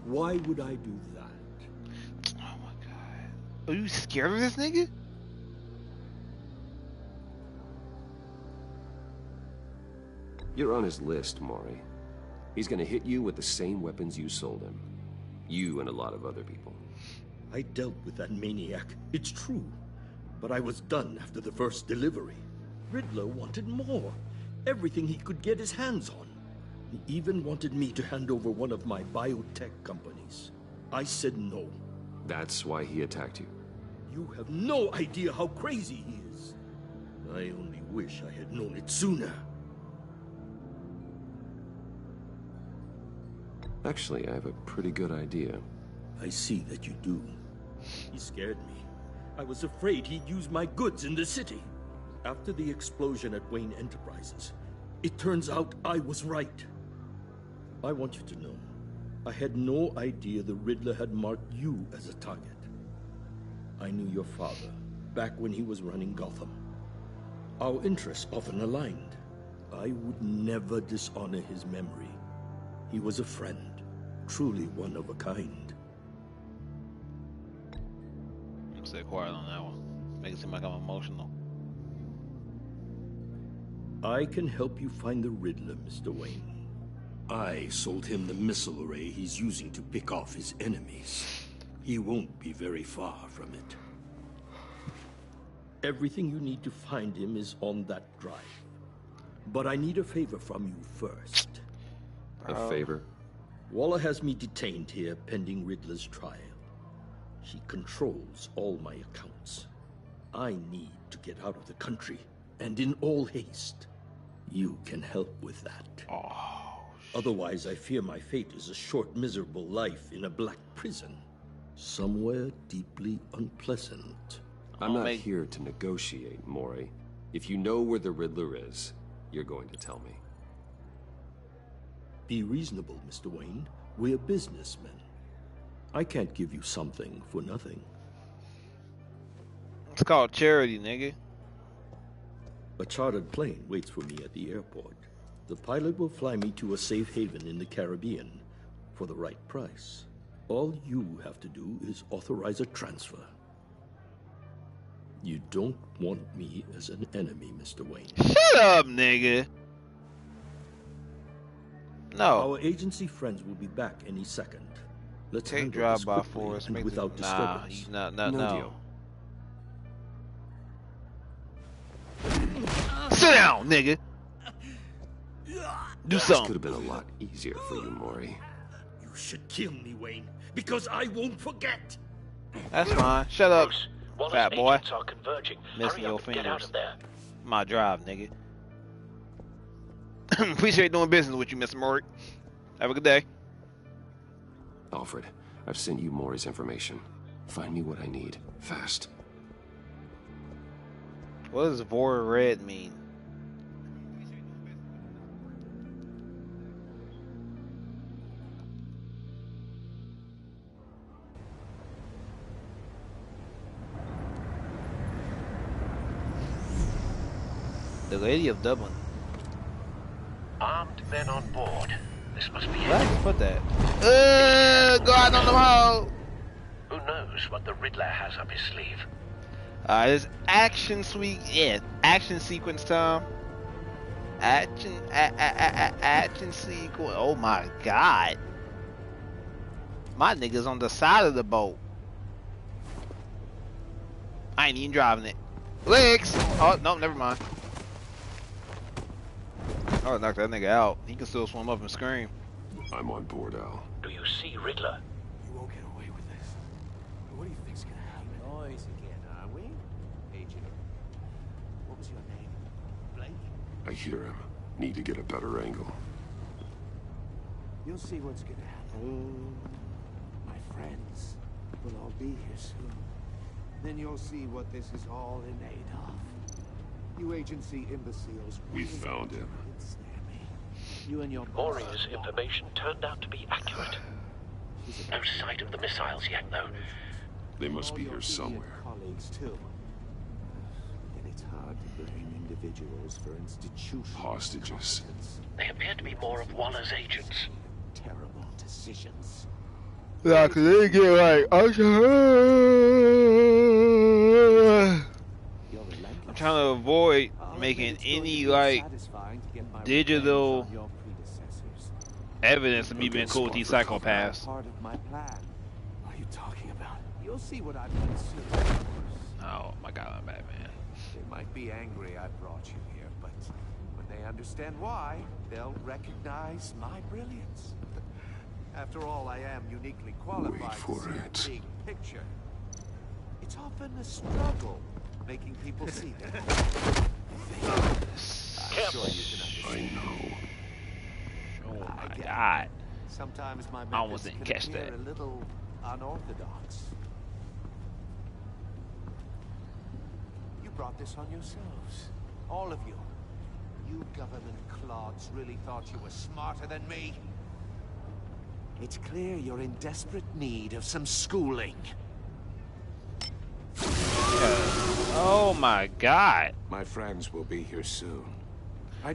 Why would I do that?
Oh my god. Are you scared of this nigga?
You're on his list, Mori. He's gonna hit you with the same weapons you sold him. You and a lot of other people.
I dealt with that maniac. It's true. But I was done after the first delivery. Riddler wanted more. Everything he could get his hands on. He even wanted me to hand over one of my biotech companies. I said no.
That's why he attacked you.
You have no idea how crazy he is. I only wish I had known it sooner.
Actually, I have a pretty good idea.
I see that you do. He scared me. I was afraid he'd use my goods in the city. After the explosion at Wayne Enterprises, it turns out I was right. I want you to know, I had no idea the Riddler had marked you as a target. I knew your father, back when he was running Gotham. Our interests often aligned. I would never dishonor his memory. He was a friend, truly one of a kind.
Stay quiet on that one. Make it seem like I'm emotional.
I can help you find the Riddler, Mr. Wayne. I sold him the missile array he's using to pick off his enemies. He won't be very far from it. Everything you need to find him is on that drive. But I need a favor from you first.
A favor?
Waller has me detained here pending Riddler's trial. She controls all my accounts. I need to get out of the country, and in all haste. You can help with that. Otherwise, I fear my fate is a short, miserable life in a black prison. Somewhere deeply unpleasant.
I'm not here to negotiate, Mori. If you know where the Riddler is, you're going to tell me.
Be reasonable, Mr. Wayne. We're businessmen. I can't give you something for nothing.
It's called charity, nigga.
A chartered plane waits for me at the airport. The pilot will fly me to a safe haven in the Caribbean for the right price. All you have to do is authorize a transfer. You don't want me as an enemy, Mr. Wayne.
Shut up, nigga. No.
Our agency friends will be back any second. Let's
take drive by force and
without disturbance.
No. Sit Sit down, nigga. Do
This
something.
could have been a lot easier for you, Maury.
You should kill me, Wayne, because I won't forget.
That's fine. Shut up,
Bruce, Waller's
fat boy.
agents are converging.
Missing
Hurry
your
up and get out
fingers.
of there.
My drive, nigga. Appreciate doing business with you, Mr. Murray. Have a good day.
Alfred, I've sent you Maury's information. Find me what I need, fast.
What does Vor Red mean? The Lady of Dublin.
Armed men on board. This must be
Let's
it.
put that. Go out on the hole.
Who knows what the Riddler has up his sleeve?
It's action action sequence time. Action sequence. Oh my god. My nigga's on the side of the boat. I ain't even driving it. Legs! Oh, no, never mind. Oh, knock that nigga out. He can still swim up and scream.
I'm on board, Al.
Do you see Riddler?
You won't get away with this. What do you think's gonna happen?
Noise again, are we? Agent. What was your name? Blake?
I hear him. Need to get a better angle.
You'll see what's gonna happen. My friends will all be here soon. Then you'll see what this is all in aid of. You agency imbeciles.
We found him.
You and your
Maury's information turned out to be accurate. No sight of the missiles yet, though.
They must be here somewhere.
colleagues too. And it's hard to blame individuals for institutional
Hostages.
They appear to be more of Waller's agents.
terrible decisions.
Yeah, cause they get like, I'm trying to avoid making any like digital evidence of me being cool with these psychopaths.
Part of my plan. What are you talking about? You'll see what I've done soon.
Oh my god, I'm Batman.
They might be angry I brought you here, but when they understand why, they'll recognize my brilliance. After all, I am uniquely qualified to see the big picture. It's often a struggle making people see that. I'm sure you can understand.
I know.
Oh my god.
Sometimes my
I
methods
almost didn't
can
catch
appear
that.
a little unorthodox. You brought this on yourselves. All of you. You government clods really thought you were smarter than me. It's clear you're in desperate need of some schooling.
Oh my god.
My friends will be here soon.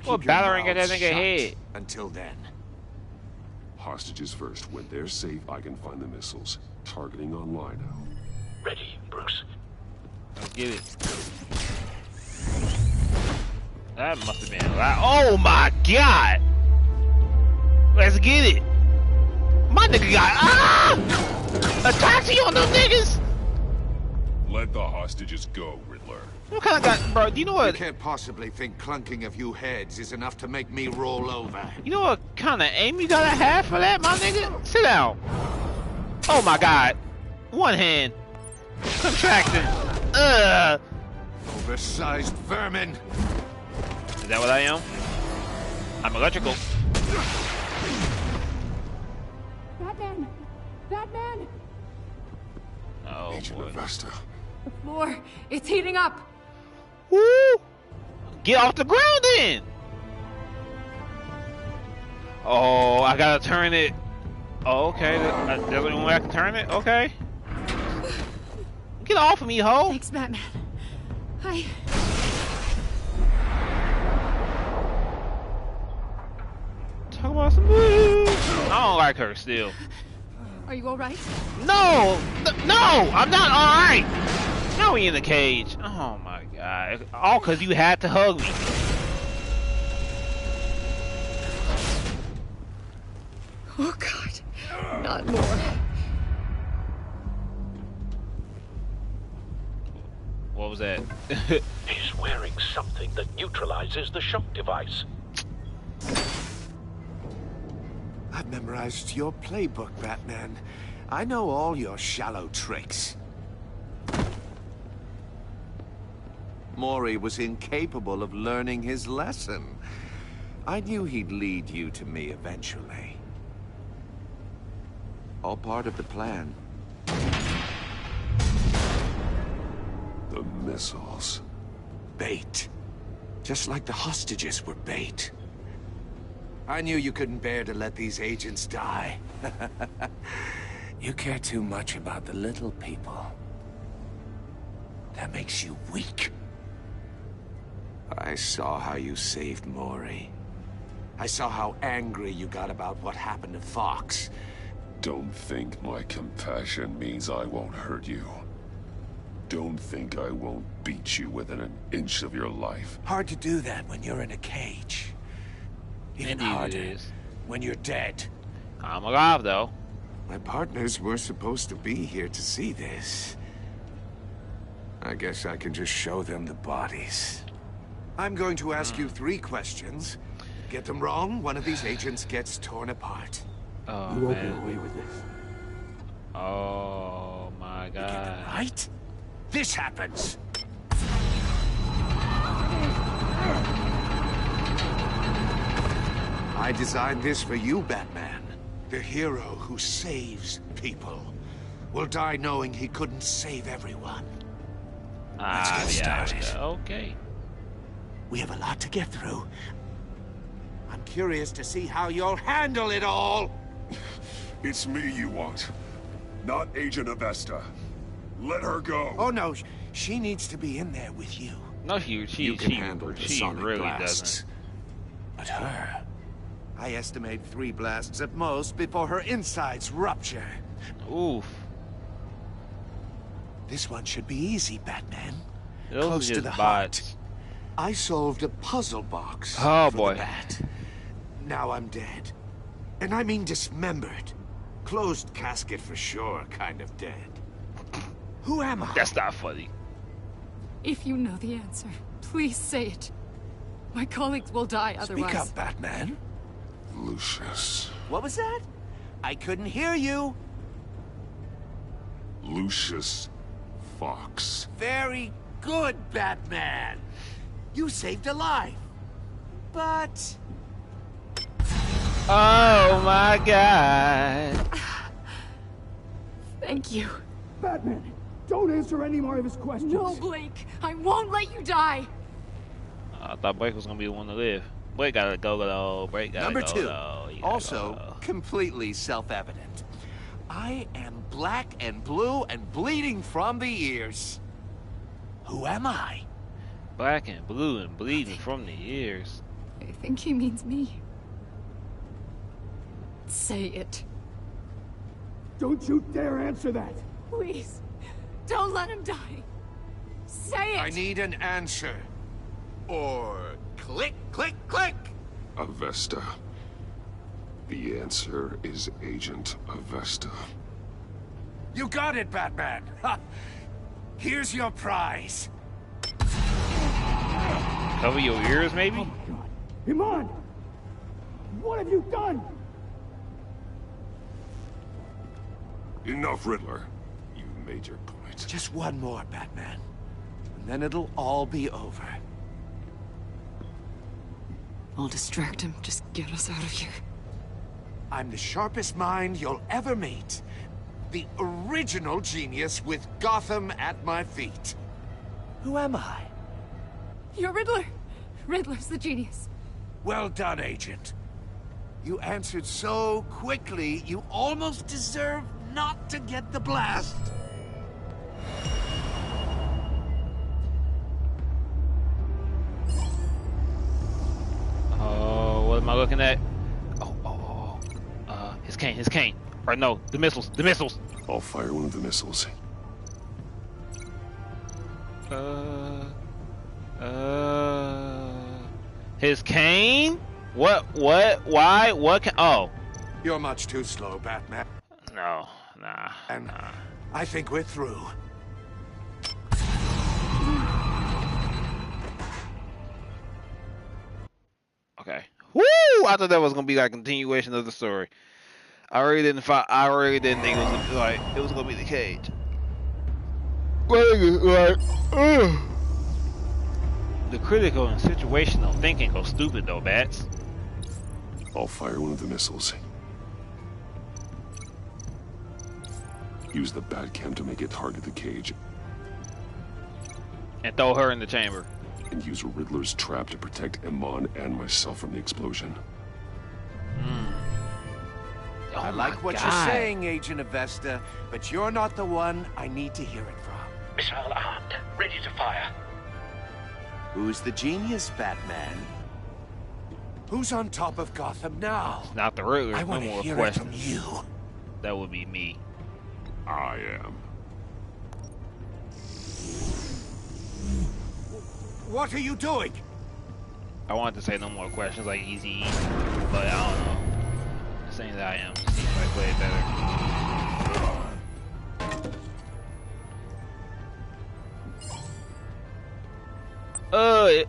Well, battering at that nigga head.
Until then.
Hostages first. When they're safe, I can find the missiles. Targeting online now.
Ready, Bruce.
Let's get it. That must have been loud. Oh my god! Let's get it. My nigga got a taxi on them niggas.
Let the hostages go, Riddler.
What kind of guy, bro? Do you know what?
You can't possibly think clunking a few heads is enough to make me roll over.
You know what kind of aim you gotta have for that, my nigga? Sit down. Oh my god. One hand. Contracting.
Oversized vermin.
Is that what I am? I'm electrical.
Batman! Batman!
Oh,
Agent
boy.
Vesta.
The floor, it's heating up.
Woo! Get off the ground then! Oh, I gotta turn it. Oh, okay. There's only one way I can turn it? Okay. Get off of me, ho!
Thanks, Batman.
Talk about some moves. I don't like her still.
Are you alright?
No! No! I'm not alright! Now we in the cage. Oh my god. All because you had to hug me.
Oh god. Not more.
What was that?
He's wearing something. that neutralizes the shock device.
I've memorized your playbook, Batman. I know all your shallow tricks. Mori was incapable of learning his lesson. I knew he'd lead you to me eventually. All part of the plan.
The missiles.
Bait. Just like the hostages were bait. I knew you couldn't bear to let these agents die. You care too much about the little people. That makes you weak. I saw how you saved Mori. I saw how angry you got about what happened to Fox.
Don't think my compassion means I won't hurt you. Don't think I won't beat you within an inch of your life.
Hard to do that when you're in a cage. Even harder when you're dead.
I'm alive, though.
My partners were supposed to be here to see this. I guess I can just show them the bodies. I'm going to ask you 3 questions. Get them wrong, one of these agents gets torn apart.
Oh,
you won't
man.
get away with this.
Oh my God.
You get it right? This happens. I designed this for you, Batman. The hero who saves people will die knowing he couldn't save everyone. Let's get started.
Okay.
We have a lot to get through. I'm curious to see how you'll handle it all.
It's me you want, not Agent Avesta. Let her go.
Oh no, she needs to be in there with you.
No, she really doesn't.
But her, I estimate 3 blasts at most before her insides rupture.
Oof.
This one should be easy, Batman.
Those
Close
are
to
just
the
bots.
heart. I solved a puzzle box.
Oh
for
boy.
the bat. Now I'm dead. And I mean dismembered. Closed casket for sure, kind of dead. Who am I?
That's not funny.
If you know the answer, please say it. My colleagues will die otherwise.
Speak up, Batman.
Lucius.
What was that? I couldn't hear you.
Lucius Fox.
Very good, Batman. You saved a life. But...
Oh my God.
Thank you.
Batman, don't answer any more of his questions.
No, Blake. I won't let you die.
I thought Blake was gonna be the one to live. Blake gotta go though. Blake gotta
Number
go
2,
though.
also completely self-evident. I am black and blue and bleeding from the ears. Who am I?
Black and blue and bleeding from the ears.
I think he means me. Say it.
Don't you dare answer that.
Please. Don't let him die. Say it.
I need an answer. Or click, click, click.
Avesta. The answer is Agent Avesta.
You got it, Batman. Ha. Here's your prize.
Cover your ears, maybe?
Oh my God. Iman! What have you done?
Enough, Riddler. You made your point.
Just one more, Batman. And then it'll all be over.
I'll distract him. Just get us out of here.
I'm the sharpest mind you'll ever meet. The original genius with Gotham at my feet. Who am I?
You're Riddler. Riddler's the genius.
Well done, Agent. You answered so quickly, you almost deserve not to get the blast.
Oh, what am I looking at? His cane. Or no, the missiles.
I'll fire one of the missiles.
His cane? What, why, oh.
You're much too slow, Batman.
No, nah.
I think we're through.
Okay. Woo! I thought that was gonna be like a continuation of the story. I already didn't think it was like it was gonna be the cage. Like, the critical and situational thinking goes stupid though, Bats.
I'll fire one of the missiles. Use the Batcam to make it target the cage.
And throw her in the chamber.
And use Riddler's trap to protect Iman and myself from the explosion.
Oh
I like what you're saying, Agent Avesta, but you're not the one I need to hear it from.
Missile armed, ready to fire.
Who's the genius, Batman? Who's on top of Gotham now?
It's not the Riddler.
I
No
want to
more
hear
questions.
it from you.
That would be me.
I am.
What are you doing?
I wanted to say no more questions like easy, but I don't know. Saying that I am seems like way better.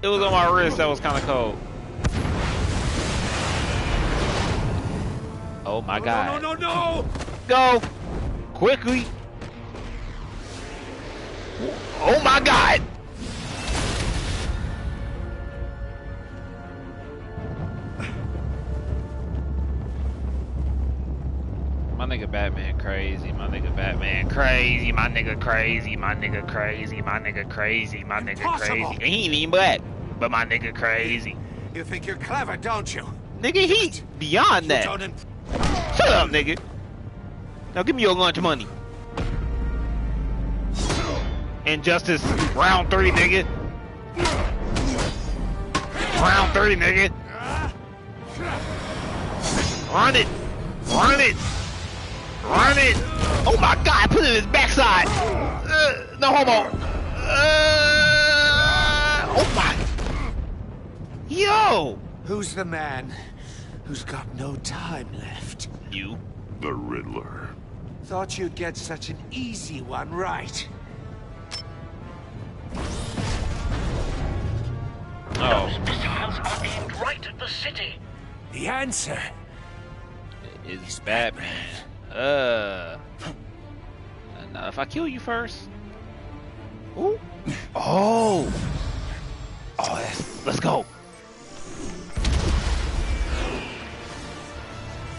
It was on my wrist. That was kind of cold. Oh my God!
No!
Go quickly! Oh my God! My nigga Batman crazy, my nigga Batman crazy, my nigga crazy, my nigga crazy, my nigga crazy, my nigga crazy. And he ain't even black, but my nigga crazy.
You think you're clever, don't you?
Nigga, he beyond that. Shut up, nigga. Now give me your lunch money. Injustice, round 3, nigga. Round 3, nigga. Run it. Run it. Run it! Oh my God! Put it in his backside. No homo. Oh my! Yo!
Who's the man who's got no time left?
You.
The Riddler.
Thought you'd get such an easy one, right?
Oh.
Those missiles are aimed right at the city.
The answer
is Batman. Now if I kill you first. Ooh. Oh. Let's go.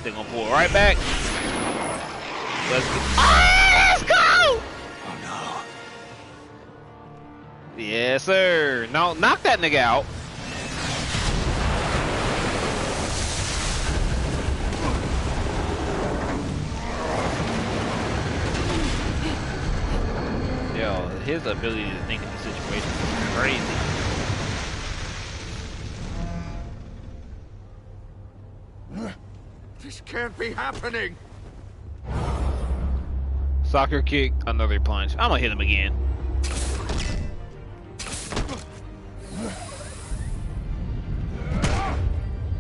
They're gonna pull right back. Let's go.
Oh
no. Yes, sir. No, knock that nigga out. Yo, his ability to think in the situation is crazy.
This can't be happening.
Soccer kick, another punch. I'm gonna hit him again.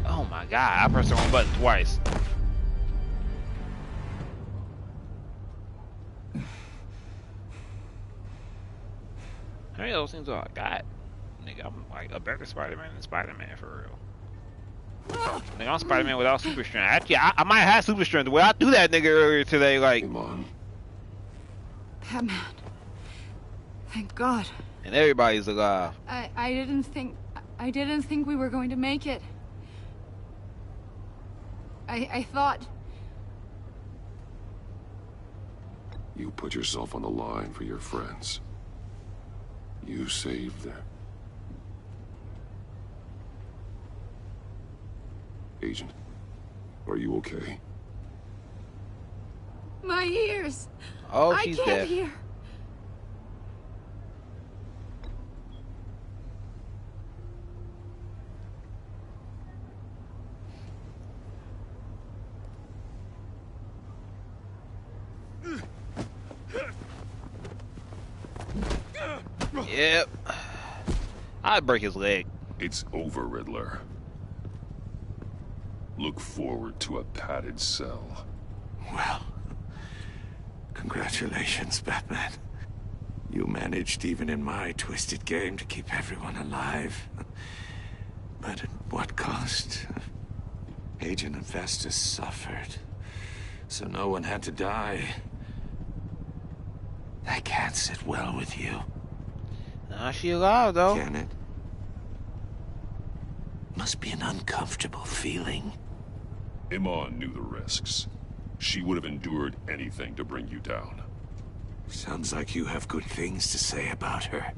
Oh my God, I pressed the wrong button twice. How many of those things do I got? Nigga, I'm like a better Spider-Man than Spider-Man for real. Nigga, I'm Spider-Man without super strength. Actually, I might have super strength. The way I threw that nigga earlier today, like. Come on.
Batman. Thank God.
And everybody's alive.
I didn't think we were going to make it. I thought.
You put yourself on the line for your friends. You saved them. Agent, are you okay?
My ears.
Oh,
I
she's
can't
deaf.
hear.
Yep. I'd break his leg.
It's over, Riddler. Look forward to a padded cell.
Well, congratulations, Batman. You managed, even in my twisted game, to keep everyone alive. But at what cost? Agent Infestus suffered, so no one had to die. That can't sit well with you.
Nah, she alive though.
Can it? Must be an uncomfortable feeling.
Iman knew the risks. She would have endured anything to bring you down.
Sounds like you have good things to say about her.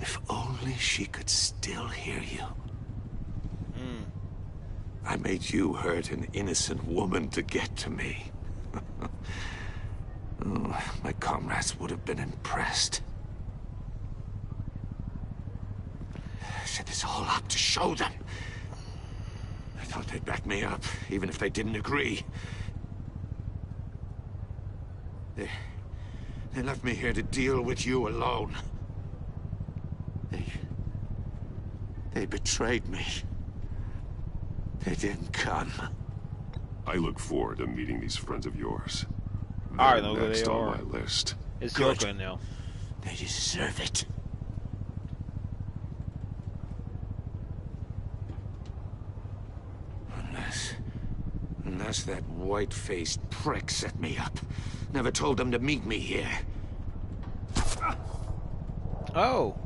If only she could still hear you. I made you hurt an innocent woman to get to me. Oh, my comrades would have been impressed. I set this all up to show them. I thought they'd back me up, even if they didn't agree. They left me here to deal with you alone. They betrayed me. They didn't come.
I look forward to meeting these friends of yours.
I know
They're
who
next
they
on
are.
my list.
It's your turn now.
They deserve it. Unless that white-faced prick set me up. Never told them to meet me here.
Oh.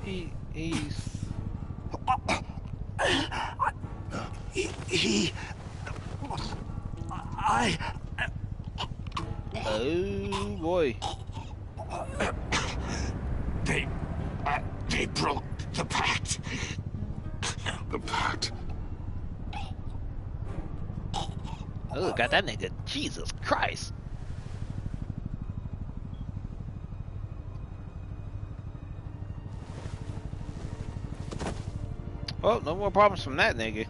He's... Oh boy.
They broke the pact.
The pact?
Oh, got that nigga. Jesus Christ. Oh, no more problems from that nigga.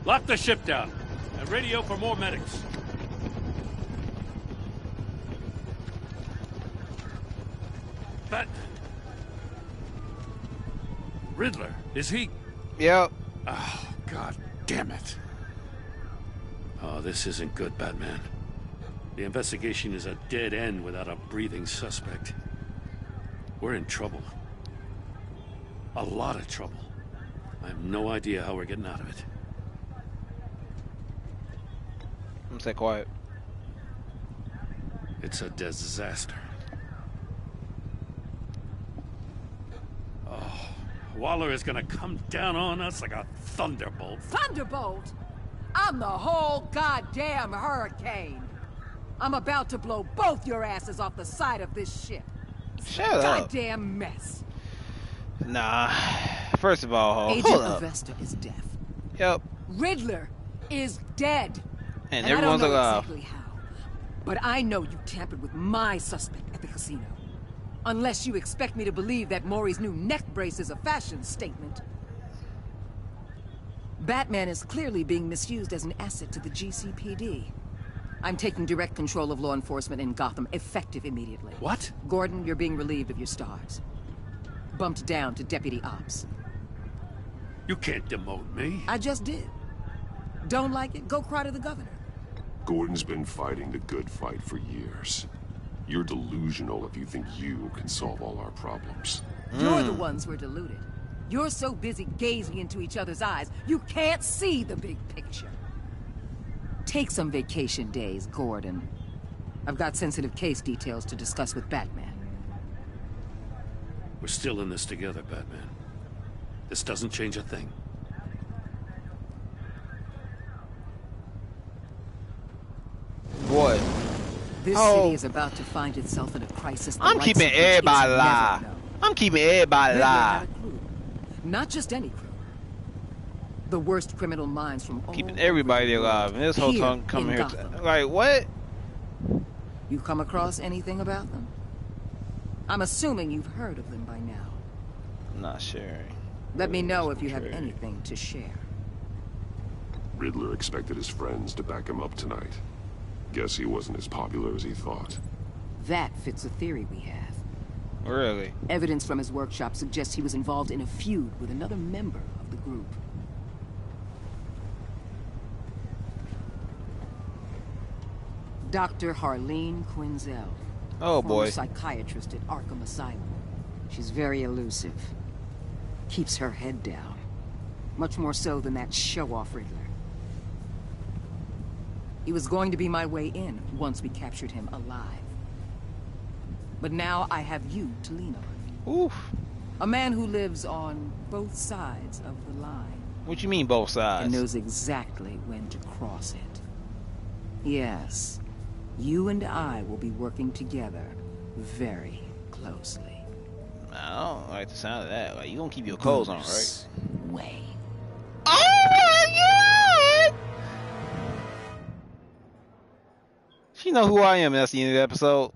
Lock the ship down and radio for more medics. But Riddler, is he?
Yep.
Oh, God damn it. Oh, this isn't good, Batman. The investigation is a dead end without a breathing suspect. We're in trouble. A lot of trouble. I have no idea how we're getting out of it.
I'm stay quiet.
It's a disaster. Oh, Waller is gonna come down on us like a thunderbolt.
Thunderbolt? I'm the whole goddamn hurricane. I'm about to blow both your asses off the side of this ship.
Shut up.
Goddamn mess.
Nah. First of all,
Agent
hold up.
Avesta is deaf.
Yep.
Riddler is dead.
And
I don't
everyone's
know
alive.
exactly how, but I know you tampered with my suspect at the casino. Unless you expect me to believe that Maury's new neck brace is a fashion statement. Batman is clearly being misused as an asset to the GCPD. I'm taking direct control of law enforcement in Gotham, effective immediately.
What?
Gordon, you're being relieved of your stars. Bumped down to Deputy Ops.
You can't demote me.
I just did. Don't like it? Go cry to the governor.
Gordon's been fighting the good fight for years. You're delusional if you think you can solve all our problems.
You're the ones who are deluded. You're so busy gazing into each other's eyes, you can't see the big picture. Take some vacation days, Gordon. I've got sensitive case details to discuss with Batman.
We're still in this together, Batman. This doesn't change a thing.
What?
This city is about to find itself in a crisis.
I'm keeping everybody alive. I'm keeping everybody alive.
Not just any crew. The worst criminal minds from all
Keeping everybody alive. And this whole
here
time coming
in
here.
Gotham.
Like, what?
You come across anything about them? I'm assuming you've heard of them by now.
I'm not sharing.
Let me know if you have anything to share.
Riddler expected his friends to back him up tonight. Guess he wasn't as popular as he thought.
That fits a theory we have.
Really?
Evidence from his workshop suggests he was involved in a feud with another member of the group. Dr. Harleen Quinzel.
Oh boy.
Former psychiatrist at Arkham Asylum. She's very elusive. Keeps her head down. Much more so than that show-off Riddler. He was going to be my way in once we captured him alive. But now I have you to lean on.
Oof.
A man who lives on both sides of the line.
What you mean both sides?
And knows exactly when to cross it. Yes. You and I will be working together very closely.
I don't like the sound of that. Like, you gonna keep your clothes on, right?
Wayne.
Oh my god! She know who I am, and that's the end of the episode.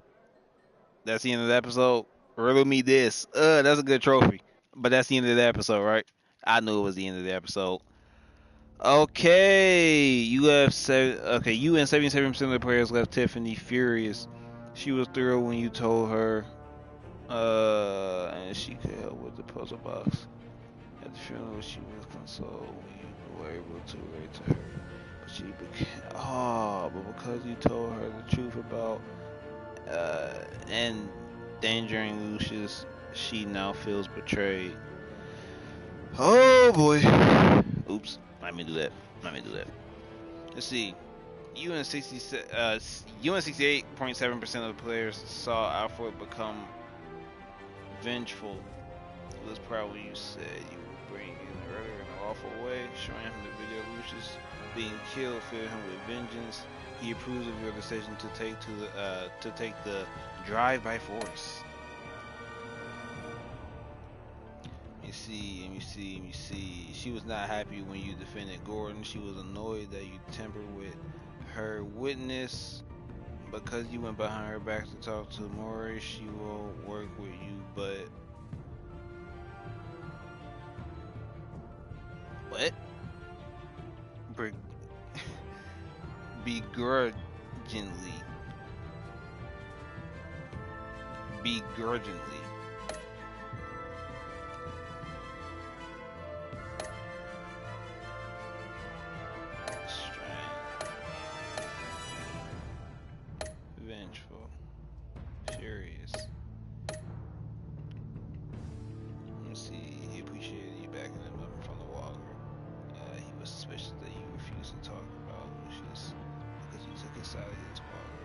That's the end of the episode. Riddle me this. That's a good trophy. But that's the end of the episode, right? I knew it was the end of the episode. Okay, you and 77% of the players left Tiffany furious. She was thrilled when you told her, and she could help with the puzzle box. At the funeral, she was consoled when you were able to relate to her. But she became, but because you told her the truth about, endangering Lucius, she now feels betrayed. Oh boy. Oops. Let me do that. Let's see. You and 68.7% of the players saw Alfred become vengeful. It was probably you said you would bring in earlier in an awful way, showing him the video of Lucius being killed, filled him with vengeance. He approves of your decision to take the drive by force. Let me see. She was not happy when you defended Gordon. She was annoyed that you tampered with her witness. Because you went behind her back to talk to Maury, she won't work with you, but... What? Begrudgingly. Vengeful. Furious. Let's see. He appreciated you backing him up from the water. He was suspicious that you refused to talk about Lucius because you took his side of his water.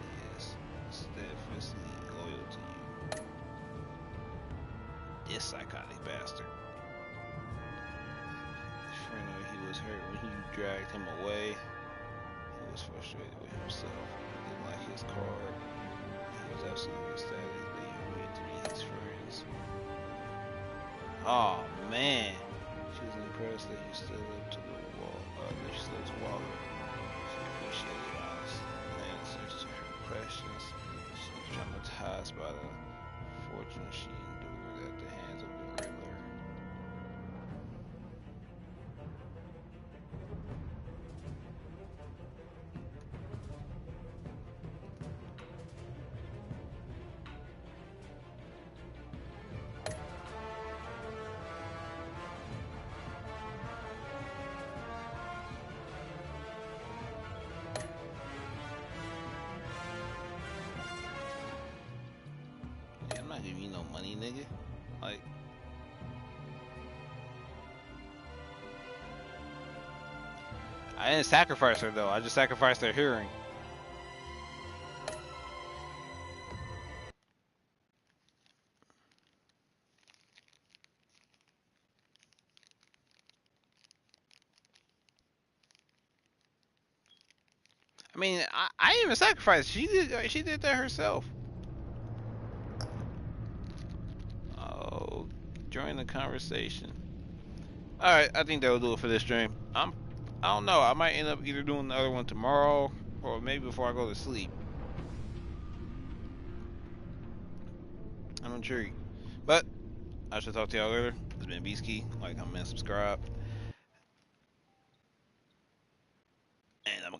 He is steadfastly loyal to you. This psychotic bastard. He was hurt when you dragged him away. He was frustrated with himself. He didn't like his card. He was absolutely ecstatic that you agreed to meet his friends. Oh man, she was impressed that you stood up to the wall. She appreciated your honest answers to her questions. She was traumatized by the fortune she endured at the hands of the Riddler. I'm not giving you no money, nigga. Like, I didn't sacrifice her though. I just sacrificed her hearing. I mean, I didn't even sacrifice. She did that herself. Oh, join the conversation. All right, I think that'll do it for this stream. I don't know. I might end up either doing the other one tomorrow or maybe before I go to sleep. I'm intrigued. But I should talk to y'all later. This has been Beastkey. Like, comment, subscribe.